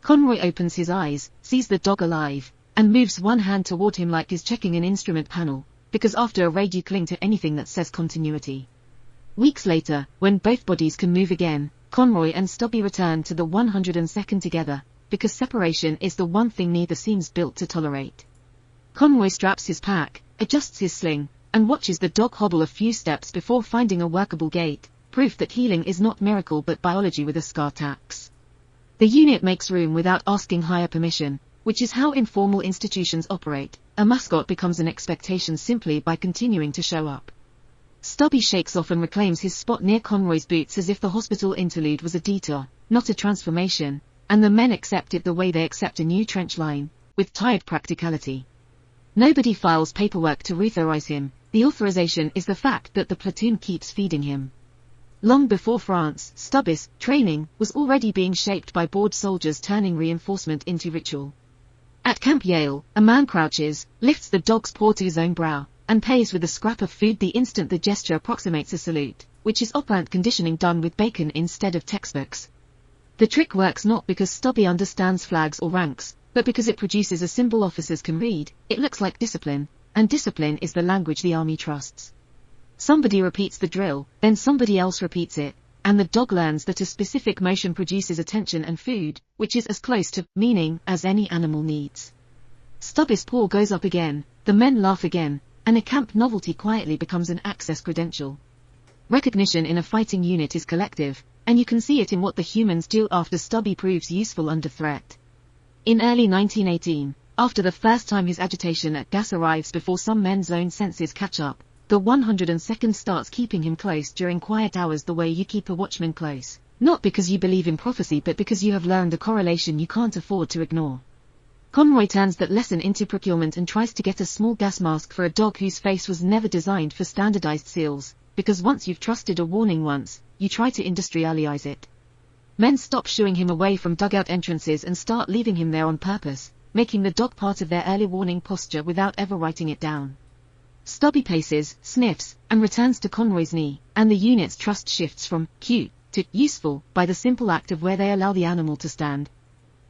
Conroy opens his eyes, sees the dog alive, and moves one hand toward him like he's checking an instrument panel, because after a raid you cling to anything that says continuity. Weeks later, when both bodies can move again, Conroy and Stubby return to the 102nd together, because separation is the one thing neither seems built to tolerate. Conroy straps his pack, adjusts his sling, and watches the dog hobble a few steps before finding a workable gait, proof that healing is not miracle but biology with a scar tax. The unit makes room without asking higher permission, which is how informal institutions operate. A mascot becomes an expectation simply by continuing to show up. Stubby shakes off and reclaims his spot near Conroy's boots as if the hospital interlude was a detour, not a transformation, and the men accept it the way they accept a new trench line, with tired practicality. Nobody files paperwork to reauthorize him. The authorization is the fact that the platoon keeps feeding him. Long before France, Stubby's training was already being shaped by bored soldiers turning reinforcement into ritual. At Camp Yale, a man crouches, lifts the dog's paw to his own brow, and pays with a scrap of food the instant the gesture approximates a salute, which is operant conditioning done with bacon instead of textbooks. The trick works not because Stubby understands flags or ranks, but because it produces a symbol officers can read. It looks like discipline, and discipline is the language the army trusts. Somebody repeats the drill, then somebody else repeats it, and the dog learns that a specific motion produces attention and food, which is as close to meaning as any animal needs. Stubby's paw goes up again, the men laugh again, and a camp novelty quietly becomes an access credential. Recognition in a fighting unit is collective, and you can see it in what the humans do after Stubby proves useful under threat. In early 1918, after the first time his agitation at gas arrives before some men's own senses catch up, the 102nd starts keeping him close during quiet hours the way you keep a watchman close, not because you believe in prophecy but because you have learned a correlation you can't afford to ignore. Conroy turns that lesson into procurement and tries to get a small gas mask for a dog whose face was never designed for standardized seals, because once you've trusted a warning once, you try to industrialize it. Men stop shooing him away from dugout entrances and start leaving him there on purpose, making the dog part of their early warning posture without ever writing it down. Stubby paces, sniffs, and returns to Conroy's knee, and the unit's trust shifts from cute to useful by the simple act of where they allow the animal to stand.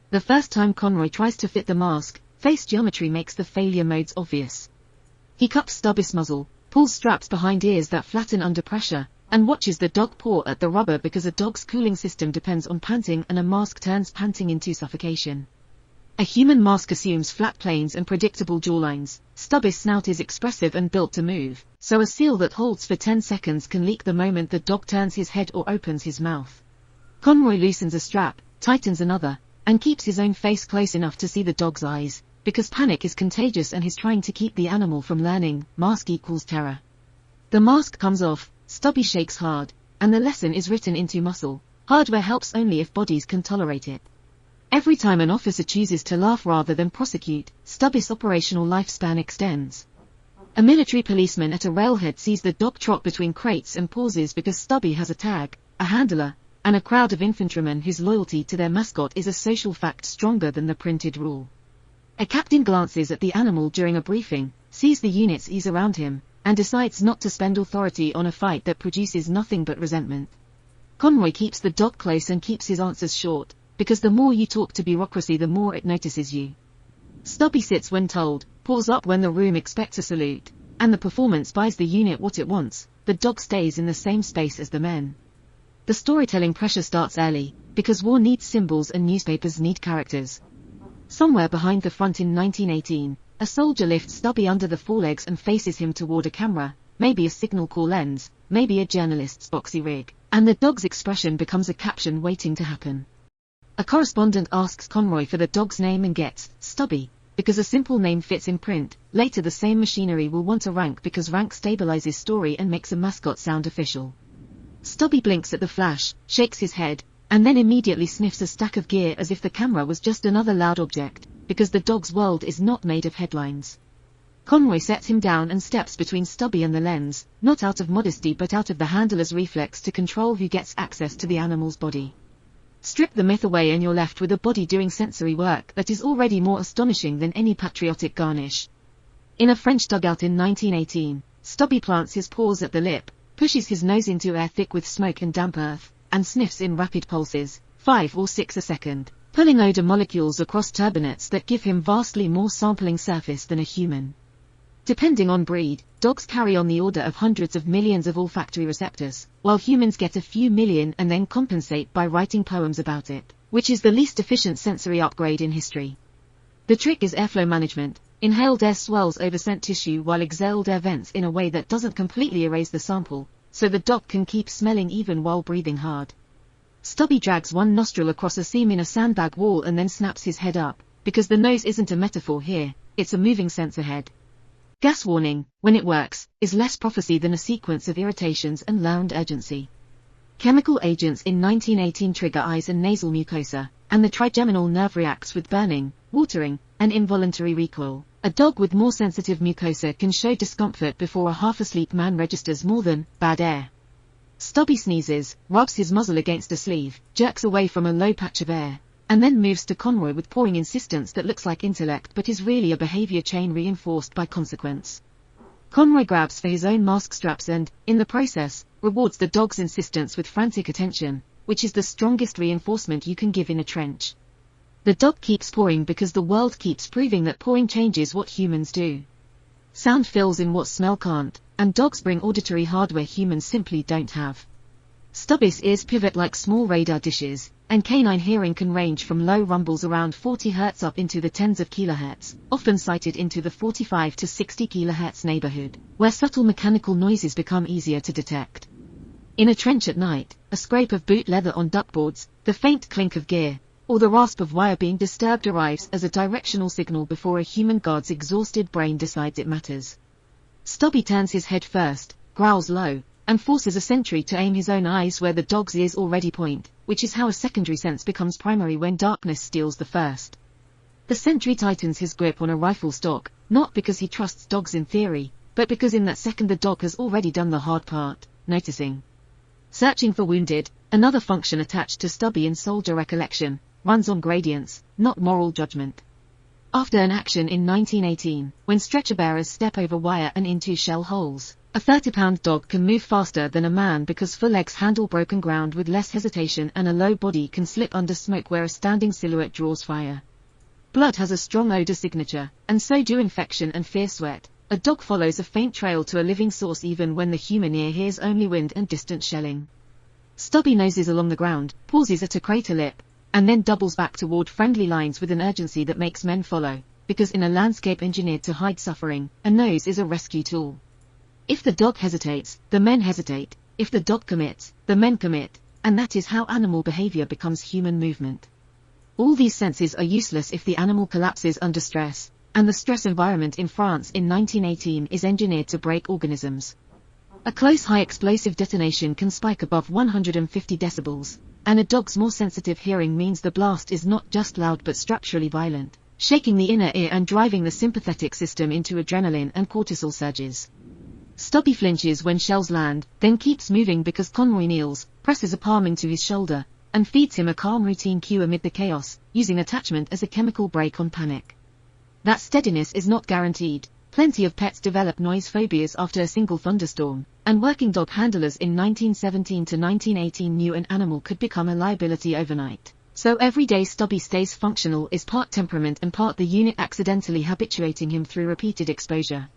The first time Conroy tries to fit the mask, face geometry makes the failure modes obvious. He cups Stubby's muzzle, pulls straps behind ears that flatten under pressure, and watches the dog paw at the rubber because a dog's cooling system depends on panting and a mask turns panting into suffocation. A human mask assumes flat planes and predictable jawlines. Stubby's snout is expressive and built to move, so a seal that holds for 10 seconds can leak the moment the dog turns his head or opens his mouth. Conroy loosens a strap, tightens another, and keeps his own face close enough to see the dog's eyes, because panic is contagious and he's trying to keep the animal from learning mask equals terror. The mask comes off, Stubby shakes hard, and the lesson is written into muscle. Hardware helps only if bodies can tolerate it. Every time an officer chooses to laugh rather than prosecute, Stubby's operational lifespan extends. A military policeman at a railhead sees the dog trot between crates and pauses because Stubby has a tag, a handler, and a crowd of infantrymen whose loyalty to their mascot is a social fact stronger than the printed rule. A captain glances at the animal during a briefing, sees the unit's ease around him, and decides not to spend authority on a fight that produces nothing but resentment. Conroy keeps the dog close and keeps his answers short, because the more you talk to bureaucracy the more it notices you. Stubby sits when told, pulls up when the room expects a salute, and the performance buys the unit what it wants. The dog stays in the same space as the men. The storytelling pressure starts early, because war needs symbols and newspapers need characters. Somewhere behind the front in 1918, a soldier lifts Stubby under the forelegs and faces him toward a camera, maybe a signal call lens, maybe a journalist's boxy rig, and the dog's expression becomes a caption waiting to happen. A correspondent asks Conroy for the dog's name and gets Stubby, because a simple name fits in print. Later the same machinery will want a rank because rank stabilizes story and makes a mascot sound official. Stubby blinks at the flash, shakes his head, and then immediately sniffs a stack of gear as if the camera was just another loud object, because the dog's world is not made of headlines. Conroy sets him down and steps between Stubby and the lens, not out of modesty but out of the handler's reflex to control who gets access to the animal's body. Strip the myth away and you're left with a body doing sensory work that is already more astonishing than any patriotic garnish. In a French dugout in 1918, Stubby plants his paws at the lip, pushes his nose into air thick with smoke and damp earth, and sniffs in rapid pulses, 5 or 6 a second, pulling odor molecules across turbinates that give him vastly more sampling surface than a human. Depending on breed, dogs carry on the order of hundreds of millions of olfactory receptors, while humans get a few million and then compensate by writing poems about it, which is the least efficient sensory upgrade in history. The trick is airflow management. Inhaled air swells over scent tissue while exhaled air vents in a way that doesn't completely erase the sample, so the dog can keep smelling even while breathing hard. Stubby drags one nostril across a seam in a sandbag wall and then snaps his head up, because the nose isn't a metaphor here, it's a moving sensor head. Gas warning, when it works, is less prophecy than a sequence of irritations and learned urgency. Chemical agents in 1918 trigger eyes and nasal mucosa, and the trigeminal nerve reacts with burning, watering, and involuntary recoil. A dog with more sensitive mucosa can show discomfort before a half-asleep man registers more than bad air. Stubby sneezes, rubs his muzzle against a sleeve, jerks away from a low patch of air, and then moves to Conroy with pawing insistence that looks like intellect but is really a behavior chain reinforced by consequence. Conroy grabs for his own mask straps and, in the process, rewards the dog's insistence with frantic attention, which is the strongest reinforcement you can give in a trench. The dog keeps pawing because the world keeps proving that pawing changes what humans do. Sound fills in what smell can't, and dogs bring auditory hardware humans simply don't have. Stubby's ears pivot like small radar dishes, and canine hearing can range from low rumbles around 40 Hz up into the tens of kilohertz, often sighted into the 45 to 60 kilohertz neighborhood, where subtle mechanical noises become easier to detect. In a trench at night, a scrape of boot leather on duckboards, the faint clink of gear, or the rasp of wire being disturbed arrives as a directional signal before a human guard's exhausted brain decides it matters. Stubby turns his head first, growls low, and forces a sentry to aim his own eyes where the dog's ears already point, which is how a secondary sense becomes primary when darkness steals the first. The sentry tightens his grip on a rifle stock, not because he trusts dogs in theory, but because in that second the dog has already done the hard part, noticing. Searching for wounded, another function attached to Stubby in soldier recollection, runs on gradients, not moral judgment. After an action in 1918, when stretcher bearers step over wire and into shell holes, a 30-pound dog can move faster than a man because forelegs handle broken ground with less hesitation, and a low body can slip under smoke where a standing silhouette draws fire. Blood has a strong odor signature, and so do infection and fierce sweat. A dog follows a faint trail to a living source even when the human ear hears only wind and distant shelling. Stubby noses along the ground, pauses at a crater lip, and then doubles back toward friendly lines with an urgency that makes men follow, because in a landscape engineered to hide suffering, a nose is a rescue tool. If the dog hesitates, the men hesitate. If the dog commits, the men commit, and that is how animal behavior becomes human movement. All these senses are useless if the animal collapses under stress, and the stress environment in France in 1918 is engineered to break organisms. A close high explosive detonation can spike above 150 decibels, and a dog's more sensitive hearing means the blast is not just loud but structurally violent, shaking the inner ear and driving the sympathetic system into adrenaline and cortisol surges. Stubby flinches when shells land, then keeps moving because Conroy kneels, presses a palm into his shoulder, and feeds him a calm routine cue amid the chaos, using attachment as a chemical brake on panic. That steadiness is not guaranteed. Plenty of pets develop noise phobias after a single thunderstorm, and working dog handlers in 1917 to 1918 knew an animal could become a liability overnight. So everyday Stubby stays functional is part temperament and part the unit accidentally habituating him through repeated exposure.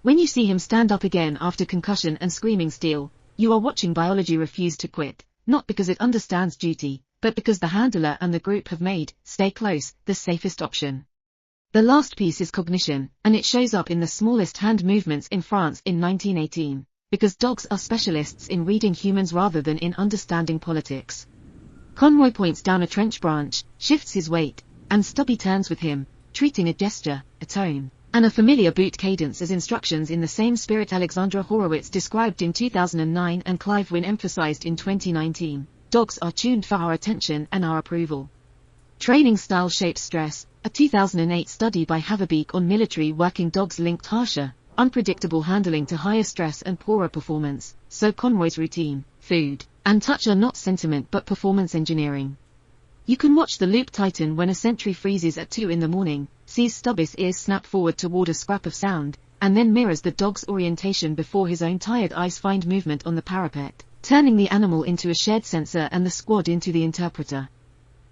When you see him stand up again after concussion and screaming steel, you are watching biology refuse to quit, not because it understands duty, but because the handler and the group have made stay close the safest option. The last piece is cognition, and it shows up in the smallest hand movements in France in 1918, because dogs are specialists in reading humans rather than in understanding politics. Conroy points down a trench branch, shifts his weight, and Stubby turns with him, treating a gesture, a tone, and a familiar boot cadence as instructions in the same spirit Alexandra Horowitz described in 2009 and Clive Wynne emphasized in 2019. Dogs are tuned for our attention and our approval. Training style shapes stress. A 2008 study by Haverbeek on military working dogs linked harsher, unpredictable handling to higher stress and poorer performance, so Conroy's routine, food, and touch are not sentiment but performance engineering. You can watch the loop tighten when a sentry freezes at 2 in the morning, sees Stubby's ears snap forward toward a scrap of sound, and then mirrors the dog's orientation before his own tired eyes find movement on the parapet, turning the animal into a shared sensor and the squad into the interpreter.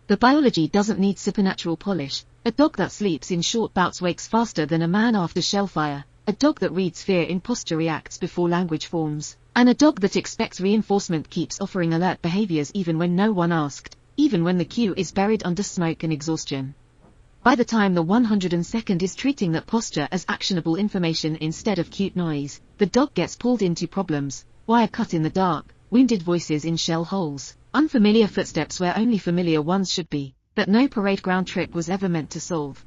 The biology doesn't need supernatural polish. A dog that sleeps in short bouts wakes faster than a man after shellfire. A dog that reads fear in posture reacts before language forms. And a dog that expects reinforcement keeps offering alert behaviors even when no one asked, even when the cue is buried under smoke and exhaustion. By the time the 102nd is treating that posture as actionable information instead of cute noise, the dog gets pulled into problems. Wire cut in the dark, wounded voices in shell holes, unfamiliar footsteps where only familiar ones should be, that no parade ground trick was ever meant to solve.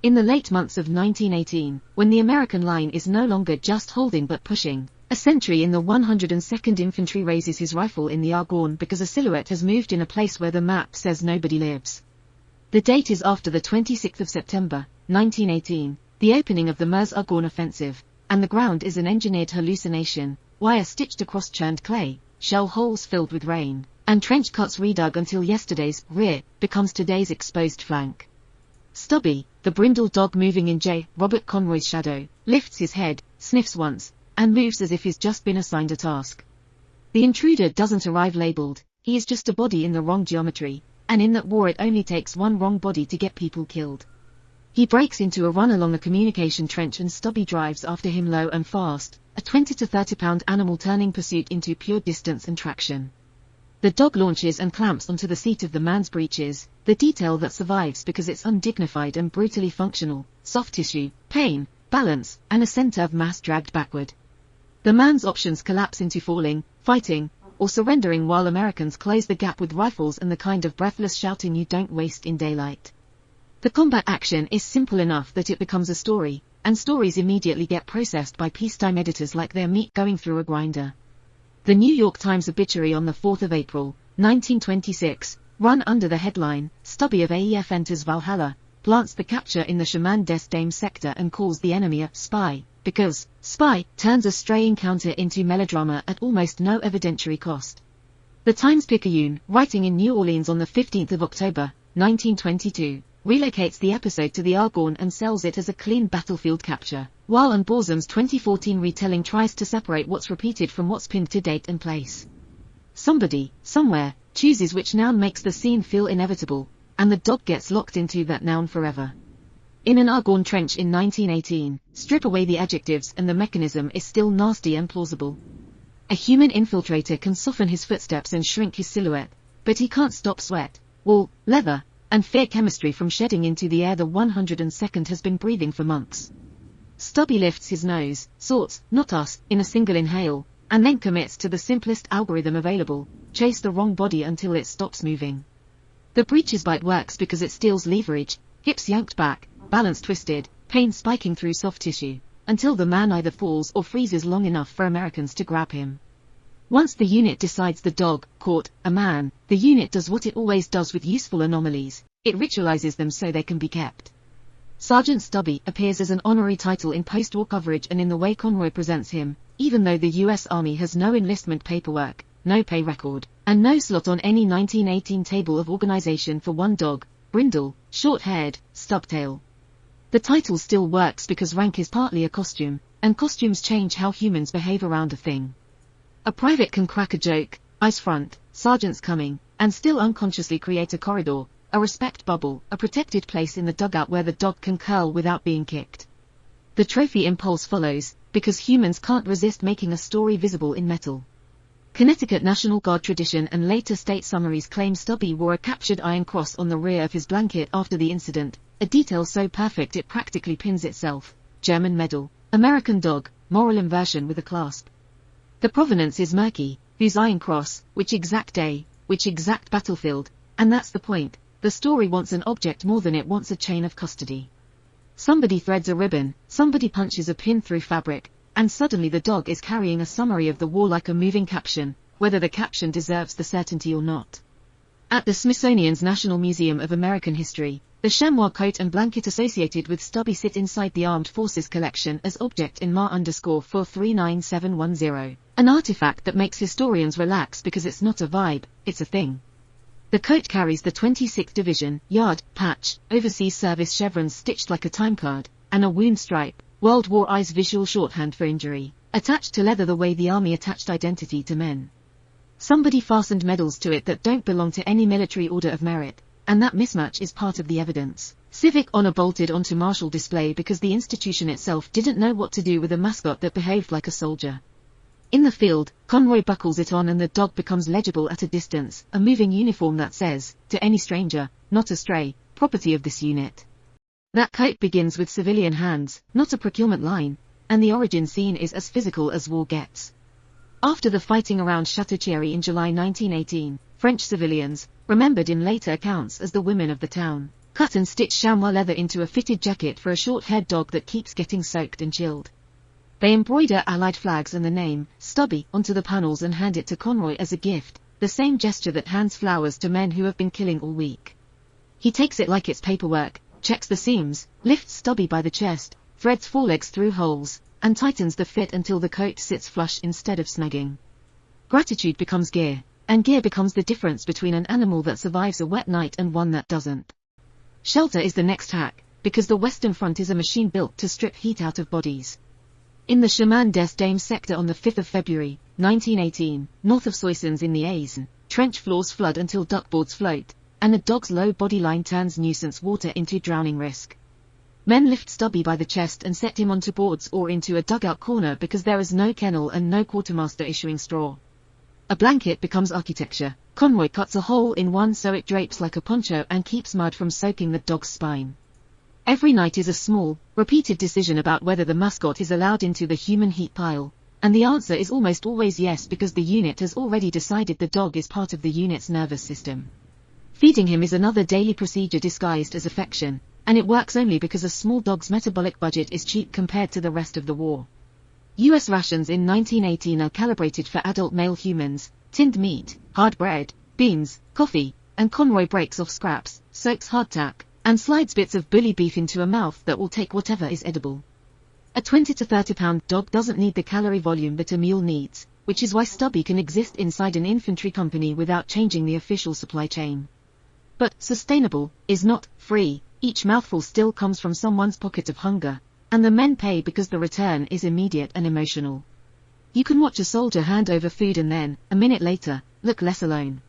In the late months of 1918, when the American line is no longer just holding but pushing, a sentry in the 102nd Infantry raises his rifle in the Argonne because a silhouette has moved in a place where the map says nobody lives. The date is after the 26th of September, 1918, the opening of the Meuse-Argonne offensive, and the ground is an engineered hallucination, wire stitched across churned clay, shell holes filled with rain, and trench cuts redug until yesterday's rear becomes today's exposed flank. Stubby, the brindle dog moving in J. Robert Conroy's shadow, lifts his head, sniffs once, and moves as if he's just been assigned a task. The intruder doesn't arrive labeled, he is just a body in the wrong geometry, and in that war it only takes one wrong body to get people killed. He breaks into a run along a communication trench and Stubby drives after him low and fast, a 20 to 30 pound animal turning pursuit into pure distance and traction. The dog launches and clamps onto the seat of the man's breeches, the detail that survives because it's undignified and brutally functional, soft tissue, pain, balance, and a center of mass dragged backward. The man's options collapse into falling, fighting, or surrendering while Americans close the gap with rifles and the kind of breathless shouting you don't waste in daylight. The combat action is simple enough that it becomes a story, and stories immediately get processed by peacetime editors like their meat going through a grinder. The New York Times obituary on the 4th of April, 1926, run under the headline, Stubby of AEF enters Valhalla, plants the capture in the Chemin des Dames sector and calls the enemy a spy, because spy turns a stray encounter into melodrama at almost no evidentiary cost. The Times-Picayune, writing in New Orleans on the 15th of October, 1922, relocates the episode to the Argonne and sells it as a clean battlefield capture, while on Borzum's 2014 retelling tries to separate what's repeated from what's pinned to date and place. Somebody, somewhere, chooses which noun makes the scene feel inevitable, and the dog gets locked into that noun forever. In an Argonne trench in 1918, strip away the adjectives and the mechanism is still nasty and plausible. A human infiltrator can soften his footsteps and shrink his silhouette, but he can't stop sweat, wool, leather, and fear chemistry from shedding into the air the 102nd has been breathing for months. Stubby lifts his nose, sorts, not us, in a single inhale, and then commits to the simplest algorithm available, chase the wrong body until it stops moving. The breeches bite works because it steals leverage, hips yanked back, balance twisted, pain spiking through soft tissue, until the man either falls or freezes long enough for Americans to grab him. Once the unit decides the dog caught a man, the unit does what it always does with useful anomalies, it ritualizes them so they can be kept. Sergeant Stubby appears as an honorary title in post-war coverage and in the way Conroy presents him, even though the US Army has no enlistment paperwork, no pay record, and no slot on any 1918 table of organization for one dog, brindle, short-haired, stubtail. The title still works because rank is partly a costume, and costumes change how humans behave around a thing. A private can crack a joke, ice front, sergeant's coming, and still unconsciously create a corridor, a respect bubble, a protected place in the dugout where the dog can curl without being kicked. The trophy impulse follows, because humans can't resist making a story visible in metal. Connecticut National Guard tradition and later state summaries claim Stubby wore a captured iron cross on the rear of his blanket after the incident, a detail so perfect it practically pins itself. German medal, American dog, moral inversion with a clasp. The provenance is murky, whose iron cross, which exact day, which exact battlefield, and that's the point, the story wants an object more than it wants a chain of custody. Somebody threads a ribbon, somebody punches a pin through fabric, and suddenly the dog is carrying a summary of the war like a moving caption, whether the caption deserves the certainty or not. At the Smithsonian's National Museum of American History, the chamois coat and blanket associated with Stubby sit inside the Armed Forces collection as object in MA_439710, an artifact that makes historians relax because it's not a vibe, it's a thing. The coat carries the 26th Division, yard, patch, overseas service chevrons stitched like a time card, and a wound stripe, World War I's visual shorthand for injury, attached to leather the way the Army attached identity to men. Somebody fastened medals to it that don't belong to any military order of merit, and that mismatch is part of the evidence. Civic honor bolted onto martial display because the institution itself didn't know what to do with a mascot that behaved like a soldier. In the field, Conroy buckles it on and the dog becomes legible at a distance, a moving uniform that says, to any stranger, not a stray, property of this unit. That coat begins with civilian hands, not a procurement line, and the origin scene is as physical as war gets. After the fighting around Château Thierry in July 1918, French civilians, remembered in later accounts as the women of the town, cut and stitch chamois leather into a fitted jacket for a short-haired dog that keeps getting soaked and chilled. They embroider Allied flags and the name, Stubby, onto the panels and hand it to Conroy as a gift, the same gesture that hands flowers to men who have been killing all week. He takes it like it's paperwork, checks the seams, lifts Stubby by the chest, threads forelegs through holes, and tightens the fit until the coat sits flush instead of snagging. Gratitude becomes gear, and gear becomes the difference between an animal that survives a wet night and one that doesn't. Shelter is the next hack, because the Western Front is a machine built to strip heat out of bodies. In the Chemin des Dames sector on the 5th of February, 1918, north of Soissons in the Aisne, trench floors flood until duckboards float, and a dog's low body line turns nuisance water into drowning risk. Men lift Stubby by the chest and set him onto boards or into a dugout corner because there is no kennel and no quartermaster issuing straw. A blanket becomes architecture. Conroy cuts a hole in one so it drapes like a poncho and keeps mud from soaking the dog's spine. Every night is a small, repeated decision about whether the mascot is allowed into the human heat pile, and the answer is almost always yes because the unit has already decided the dog is part of the unit's nervous system. Feeding him is another daily procedure disguised as affection, and it works only because a small dog's metabolic budget is cheap compared to the rest of the war. US rations in 1918 are calibrated for adult male humans, tinned meat, hard bread, beans, coffee, and Conroy breaks off scraps, soaks hardtack, and slides bits of bully beef into a mouth that will take whatever is edible. A 20 to 30 pound dog doesn't need the calorie volume that a mule needs, which is why Stubby can exist inside an infantry company without changing the official supply chain. But sustainable is not free, each mouthful still comes from someone's pocket of hunger, and the men pay because the return is immediate and emotional. You can watch a soldier hand over food and then, a minute later, look less alone.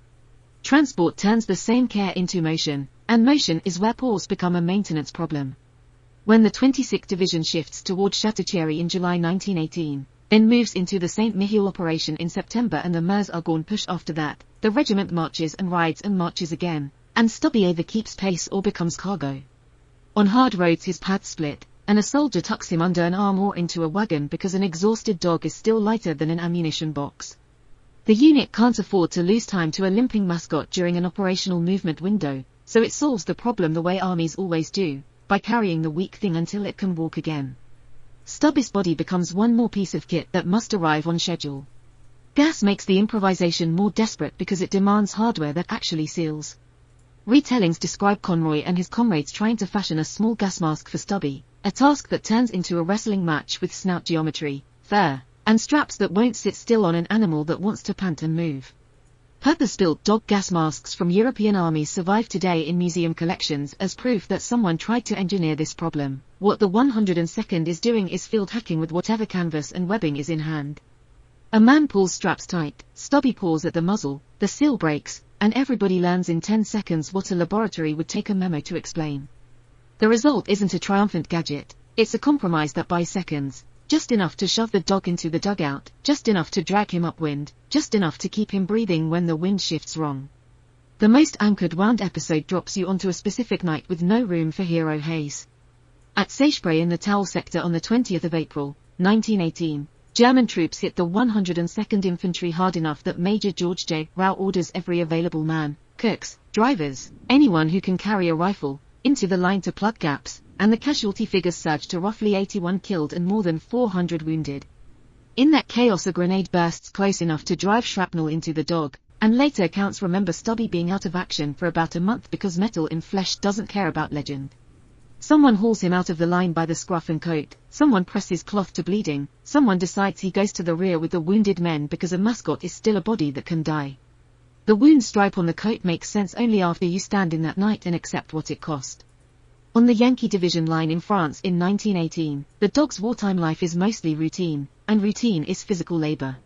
Transport turns the same care into motion, and motion is where pause become a maintenance problem. When the 26th Division shifts toward Château-Thierry in July 1918, then moves into the St. Mihiel operation in September and the Meuse-Argonne push after that, the regiment marches and rides and marches again, and Stubby either keeps pace or becomes cargo. On hard roads his paths split, and a soldier tucks him under an arm or into a wagon because an exhausted dog is still lighter than an ammunition box. The unit can't afford to lose time to a limping mascot during an operational movement window, so it solves the problem the way armies always do, by carrying the weak thing until it can walk again. Stubby's body becomes one more piece of kit that must arrive on schedule. Gas makes the improvisation more desperate because it demands hardware that actually seals. Retellings describe Conroy and his comrades trying to fashion a small gas mask for Stubby, a task that turns into a wrestling match with snout geometry, fur, and straps that won't sit still on an animal that wants to pant and move. Purpose-built dog gas masks from European armies survive today in museum collections as proof that someone tried to engineer this problem. What the 102nd is doing is field hacking with whatever canvas and webbing is in hand. A man pulls straps tight, Stubby paws at the muzzle, the seal breaks, and everybody learns in 10 seconds what a laboratory would take a memo to explain. The result isn't a triumphant gadget, it's a compromise that buys seconds. Just enough to shove the dog into the dugout, just enough to drag him upwind, just enough to keep him breathing when the wind shifts wrong. The most anchored wound episode drops you onto a specific night with no room for hero haze. At Seicheprey in the Towel sector on the 20th of April, 1918, German troops hit the 102nd Infantry hard enough that Major George J. Rao orders every available man, cooks, drivers, anyone who can carry a rifle, into the line to plug gaps, and the casualty figures surge to roughly 81 killed and more than 400 wounded. In that chaos a grenade bursts close enough to drive shrapnel into the dog, and later accounts remember Stubby being out of action for about a month because metal in flesh doesn't care about legend. Someone hauls him out of the line by the scruff and coat, someone presses cloth to bleeding, someone decides he goes to the rear with the wounded men because a mascot is still a body that can die. The wound stripe on the coat makes sense only after you stand in that night and accept what it cost. On the Yankee Division line in France in 1918, the dog's wartime life is mostly routine, and routine is physical labor.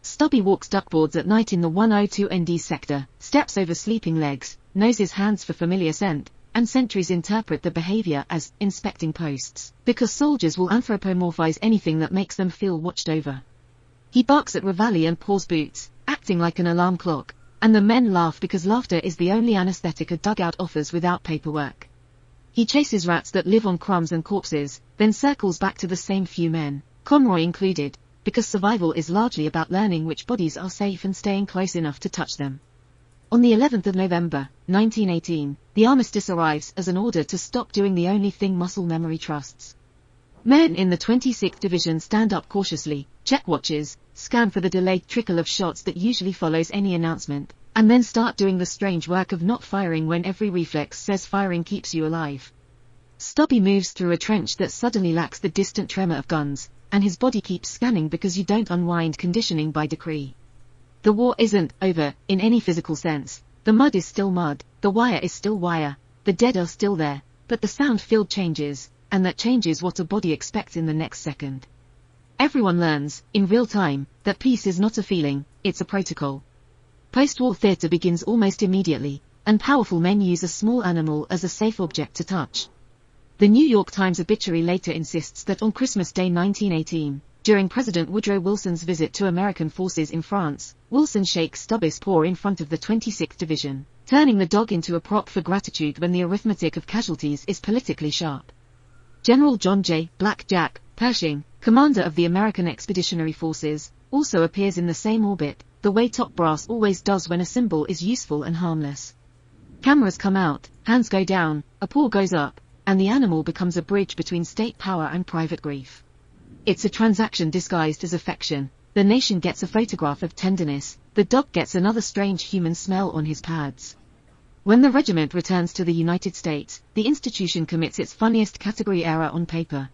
Stubby walks duckboards at night in the 102 ND sector, steps over sleeping legs, knows his hands for familiar scent, and sentries interpret the behavior as inspecting posts, because soldiers will anthropomorphize anything that makes them feel watched over. He barks at reveille and paws boots, acting like an alarm clock, and the men laugh because laughter is the only anesthetic a dugout offers without paperwork. He chases rats that live on crumbs and corpses, then circles back to the same few men, Conroy included, because survival is largely about learning which bodies are safe and staying close enough to touch them. On the 11th of November, 1918, the armistice arrives as an order to stop doing the only thing muscle memory trusts. Men in the 26th Division stand up cautiously, check watches, scan for the delayed trickle of shots that usually follows any announcement, and then start doing the strange work of not firing when every reflex says firing keeps you alive. Stubby moves through a trench that suddenly lacks the distant tremor of guns, and his body keeps scanning because you don't unwind conditioning by decree. The war isn't over, in any physical sense. The mud is still mud, the wire is still wire, the dead are still there, but the sound field changes, and that changes what a body expects in the next second. Everyone learns, in real time, that peace is not a feeling, it's a protocol. Post-war theatre begins almost immediately, and powerful men use a small animal as a safe object to touch. The New York Times obituary later insists that on Christmas Day 1918, during President Woodrow Wilson's visit to American forces in France, Wilson shakes Stubby's paw in front of the 26th Division, turning the dog into a prop for gratitude when the arithmetic of casualties is politically sharp. General John J. Black Jack Pershing, commander of the American Expeditionary Forces, also appears in the same orbit, the way top brass always does when a symbol is useful and harmless. Cameras come out, hands go down, a paw goes up, and the animal becomes a bridge between state power and private grief. It's a transaction disguised as affection. The nation gets a photograph of tenderness, the dog gets another strange human smell on his pads. When the regiment returns to the United States, the institution commits its funniest category error on paper.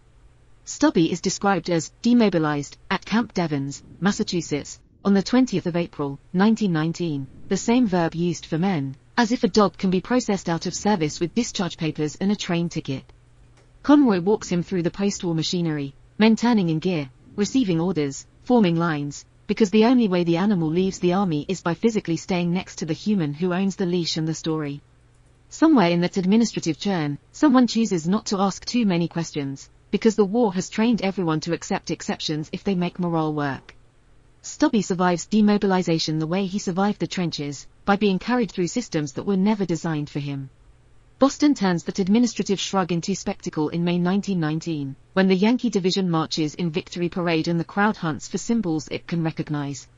Stubby is described as demobilized at Camp Devens, Massachusetts, on the 20th of April, 1919, the same verb used for men, As if a dog can be processed out of service with discharge papers and a train ticket. Conroy walks him through the post-war machinery, men turning in gear, receiving orders, forming lines, because the only way the animal leaves the army is by physically staying next to the human who owns the leash and the story. Somewhere in that administrative churn, someone chooses not to ask too many questions, because the war has trained everyone to accept exceptions if they make morale work. Stubby survives demobilization the way he survived the trenches, by being carried through systems that were never designed for him. Boston turns that administrative shrug into spectacle in May 1919, when the Yankee Division marches in victory parade and the crowd hunts for symbols it can recognize.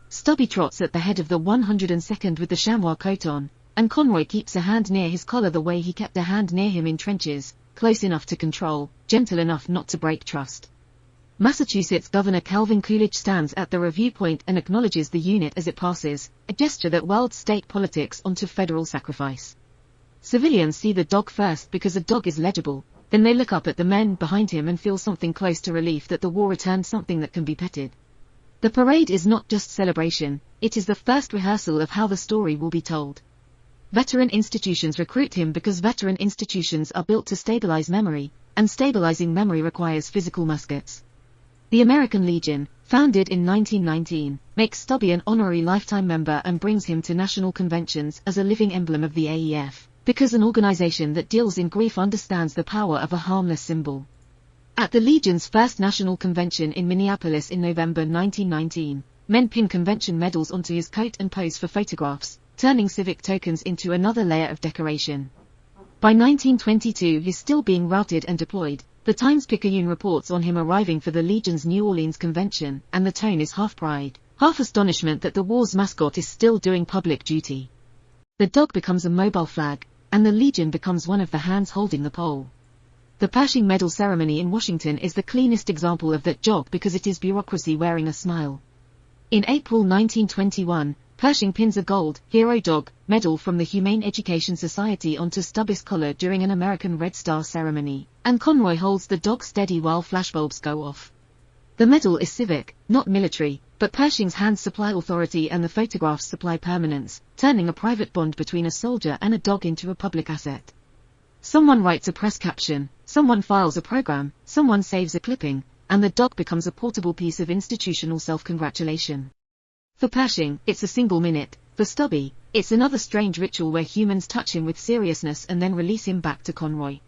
Stubby trots at the head of the 102nd with the chamois coat on, and Conroy keeps a hand near his collar the way he kept a hand near him in trenches, close enough to control, gentle enough not to break trust. Massachusetts Governor Calvin Coolidge stands at the review point and acknowledges the unit as it passes, a gesture that welds state politics onto federal sacrifice. Civilians see the dog first because the dog is legible, then they look up at the men behind him and feel something close to relief that the war returned something that can be petted. The parade is not just celebration, it is the first rehearsal of how the story will be told. Veteran institutions recruit him because veteran institutions are built to stabilize memory, and stabilizing memory requires physical muskets. The American Legion, founded in 1919, makes Stubby an honorary lifetime member and brings him to national conventions as a living emblem of the AEF. Because an organization that deals in grief understands the power of a harmless symbol. At the Legion's first national convention in Minneapolis in November 1919, men pin convention medals onto his coat and pose for photographs, turning civic tokens into another layer of decoration. By 1922 he's still being routed and deployed. The Times-Picayune reports on him arriving for the Legion's New Orleans convention, and the tone is half pride, half astonishment that the war's mascot is still doing public duty. The dog becomes a mobile flag, and the Legion becomes one of the hands holding the pole. The Pershing Medal ceremony in Washington is the cleanest example of that job because it is bureaucracy wearing a smile. In April 1921, Pershing pins a gold Hero Dog medal from the Humane Education Society onto Stubby's collar during an American Red Star ceremony, and Conroy holds the dog steady while flashbulbs go off. The medal is civic, not military, but Pershing's hands supply authority and the photographs supply permanence, turning a private bond between a soldier and a dog into a public asset. Someone writes a press caption, someone files a program, someone saves a clipping, and the dog becomes a portable piece of institutional self-congratulation. For Pershing, it's a single minute. For Stubby, it's another strange ritual where humans touch him with seriousness and then release him back to Conroy.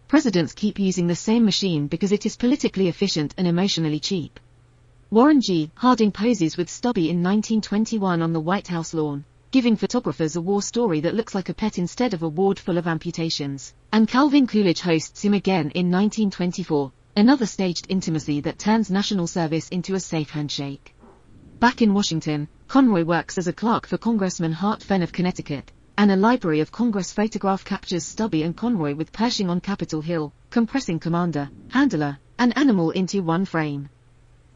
Presidents keep using the same machine because it is politically efficient and emotionally cheap. Warren G. Harding poses with Stubby in 1921 on the White House lawn, giving photographers a war story that looks like a pet instead of a ward full of amputations, and Calvin Coolidge hosts him again in 1924, another staged intimacy that turns national service into a safe handshake. Back in Washington, Conroy works as a clerk for Congressman Hart Fenn of Connecticut, and a Library of Congress photograph captures Stubby and Conroy with Pershing on Capitol Hill, compressing commander, handler, and animal into one frame.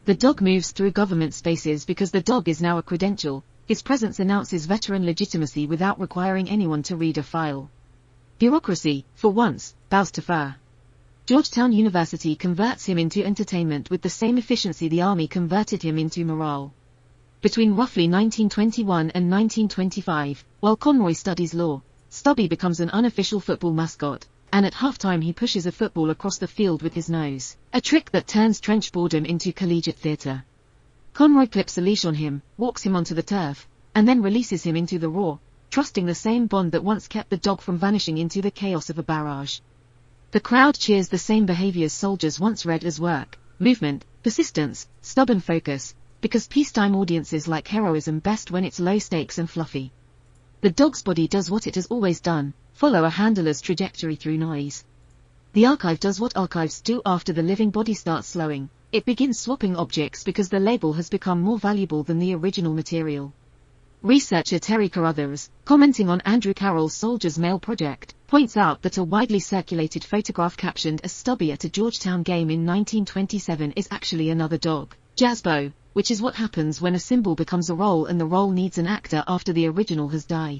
The dog moves through government spaces because the dog is now a credential. His presence announces veteran legitimacy without requiring anyone to read a file. Bureaucracy, for once, bows to fur. Georgetown University converts him into entertainment with the same efficiency the Army converted him into morale. Between roughly 1921 and 1925, while Conroy studies law, Stubby becomes an unofficial football mascot, and at halftime he pushes a football across the field with his nose, a trick that turns trench boredom into collegiate theater. Conroy clips a leash on him, walks him onto the turf, and then releases him into the raw, trusting the same bond that once kept the dog from vanishing into the chaos of a barrage. The crowd cheers the same behaviors soldiers once read as work, movement, persistence, stubborn focus, because peacetime audiences like heroism best when it's low stakes and fluffy. The dog's body does what it has always done, follow a handler's trajectory through noise. The archive does what archives do after the living body starts slowing, it begins swapping objects because the label has become more valuable than the original material. Researcher Terry Carruthers, commenting on Andrew Carroll's Soldier's Mail project, points out that a widely circulated photograph captioned as Stubby at a Georgetown game in 1927 is actually another dog, Jazzbo, which is what happens when a symbol becomes a role and the role needs an actor after the original has died.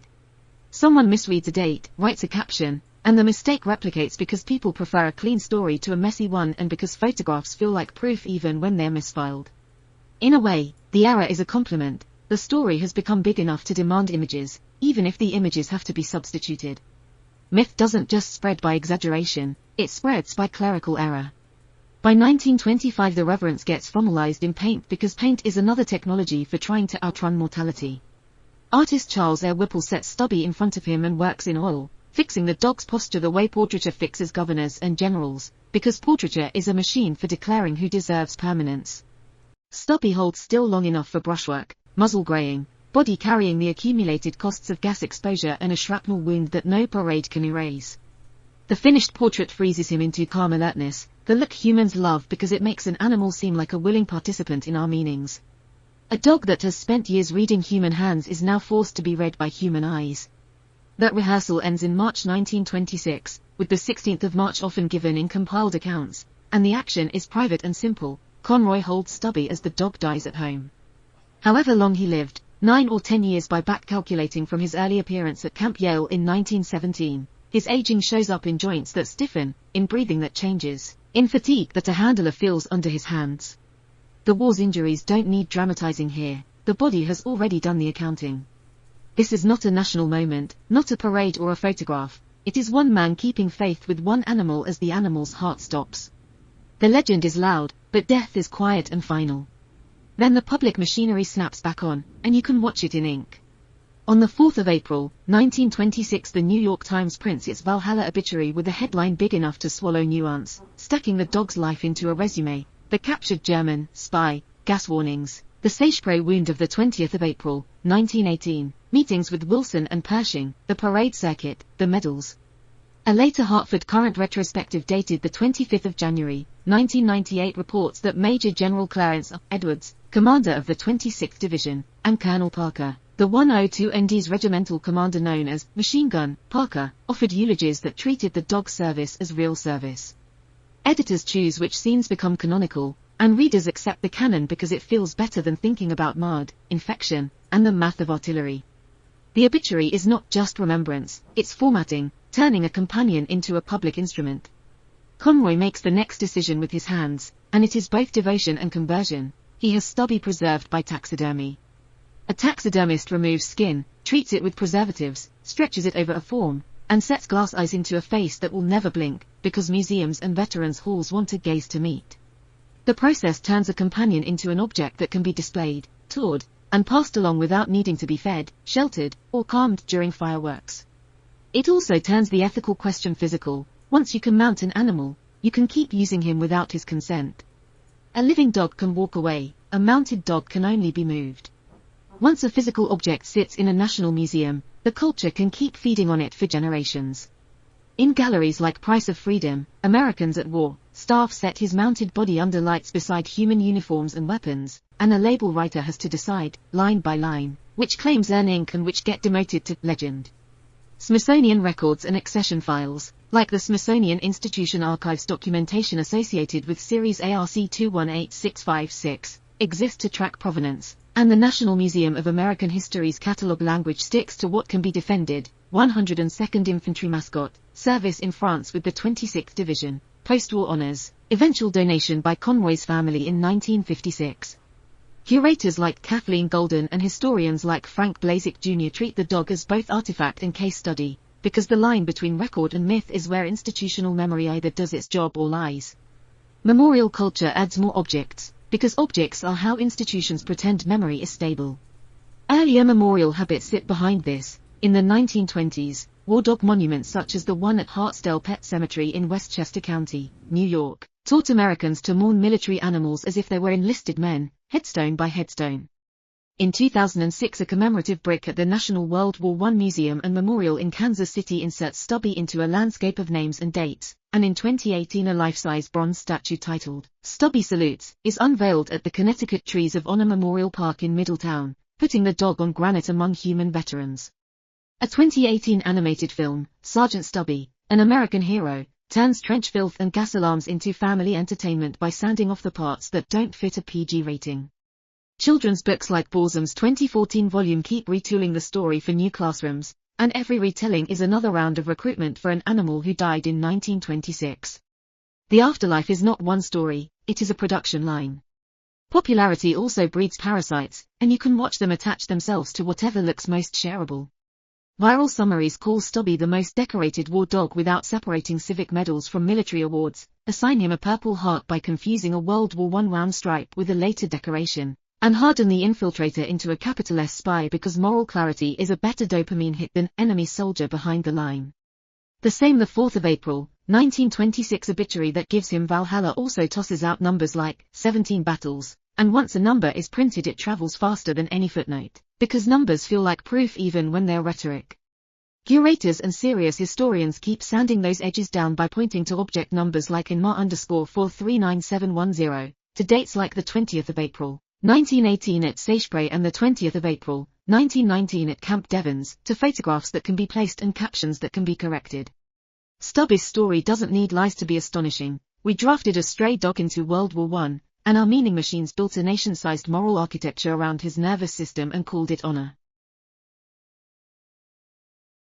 Someone misreads a date, writes a caption, and the mistake replicates because people prefer a clean story to a messy one and because photographs feel like proof even when they're misfiled. In a way, the error is a compliment. The story has become big enough to demand images, even if the images have to be substituted. Myth doesn't just spread by exaggeration, it spreads by clerical error. By 1925 the reverence gets formalized in paint because paint is another technology for trying to outrun mortality. Artist Charles Air Whipple sets Stubby in front of him and works in oil, fixing the dog's posture the way portraiture fixes governors and generals, because portraiture is a machine for declaring who deserves permanence. Stubby holds still long enough for brushwork, muzzle graying, body carrying the accumulated costs of gas exposure and a shrapnel wound that no parade can erase. The finished portrait freezes him into calm alertness, the look humans love because it makes an animal seem like a willing participant in our meanings. A dog that has spent years reading human hands is now forced to be read by human eyes. That rehearsal ends in March 1926, with the 16th of March often given in compiled accounts, and the action is private and simple. Conroy holds Stubby as the dog dies at home. However long he lived, 9 or 10 years by back calculating from his early appearance at Camp Yale in 1917, his aging shows up in joints that stiffen, in breathing that changes, in fatigue that a handler feels under his hands. The war's injuries don't need dramatizing here, the body has already done the accounting. This is not a national moment, not a parade or a photograph, it is one man keeping faith with one animal as the animal's heart stops. The legend is loud, but death is quiet and final. Then the public machinery snaps back on, and you can watch it in ink. On the 4th of April, 1926 the New York Times prints its Valhalla obituary with a headline big enough to swallow nuance, stacking the dog's life into a resume, the captured German, spy, gas warnings, the Seicheprey wound of the 20th of April, 1918, meetings with Wilson and Pershing, the parade circuit, the medals. A later Hartford Courant retrospective dated the 25th of January, 1998 reports that Major General Clarence Edwards, commander of the 26th Division, and Colonel Parker, the 102 ND's regimental commander known as Machine Gun Parker, offered eulogies that treated the dog's service as real service. Editors choose which scenes become canonical, and readers accept the canon because it feels better than thinking about mud, infection, and the math of artillery. The obituary is not just remembrance, it's formatting, turning a companion into a public instrument. Conroy makes the next decision with his hands, and it is both devotion and conversion. He has Stubby preserved by taxidermy. A taxidermist removes skin, treats it with preservatives, stretches it over a form, and sets glass eyes into a face that will never blink, because museums and veterans' halls want a gaze to meet. The process turns a companion into an object that can be displayed, toured, and passed along without needing to be fed, sheltered, or calmed during fireworks. It also turns the ethical question physical. Once you can mount an animal, you can keep using him without his consent. A living dog can walk away, a mounted dog can only be moved. Once a physical object sits in a national museum, the culture can keep feeding on it for generations. In galleries like Price of Freedom, Americans at War, staff set his mounted body under lights beside human uniforms and weapons, and a label writer has to decide, line by line, which claims earn ink and which get demoted to legend. Smithsonian records and accession files, like the Smithsonian Institution Archives documentation associated with Series ARC 218656, exist to track provenance, and the National Museum of American History's catalog language sticks to what can be defended. 102nd Infantry mascot, service in France with the 26th Division, post-war honors, eventual donation by Conroy's family in 1956. Curators like Kathleen Golden and historians like Frank Blazek Jr. treat the dog as both artifact and case study, because the line between record and myth is where institutional memory either does its job or lies. Memorial culture adds more objects, because objects are how institutions pretend memory is stable. Earlier memorial habits sit behind this. In the 1920s, war dog monuments such as the one at Hartsdale Pet Cemetery in Westchester County, New York, taught Americans to mourn military animals as if they were enlisted men, headstone by headstone. In 2006, a commemorative brick at the National World War I Museum and Memorial in Kansas City inserts Stubby into a landscape of names and dates, and in 2018 a life-size bronze statue titled, Stubby Salutes, is unveiled at the Connecticut Trees of Honor Memorial Park in Middletown, putting the dog on granite among human veterans. A 2018 animated film, Sergeant Stubby, an American hero, turns trench filth and gas alarms into family entertainment by sanding off the parts that don't fit a PG rating. Children's books like Borzum's 2014 volume keep retooling the story for new classrooms, and every retelling is another round of recruitment for an animal who died in 1926. The afterlife is not one story, it is a production line. Popularity also breeds parasites, and you can watch them attach themselves to whatever looks most shareable. Viral summaries call Stubby the most decorated war dog without separating civic medals from military awards, assign him a Purple Heart by confusing a World War I round stripe with a later decoration, and harden the infiltrator into a capital S spy because moral clarity is a better dopamine hit than enemy soldier behind the line. The same the 4th of April, 1926 obituary that gives him Valhalla also tosses out numbers like 17 battles, and once a number is printed it travels faster than any footnote, because numbers feel like proof even when they're rhetoric. Curators and serious historians keep sanding those edges down by pointing to object numbers like in Ma_439710, to dates like the 20th of April, 1918 at Seicheprey and the 20th of April, 1919 at Camp Devens, to photographs that can be placed and captions that can be corrected. Stubby's story doesn't need lies to be astonishing. We drafted a stray dog into World War I, and our meaning machines built a nation-sized moral architecture around his nervous system and called it honor.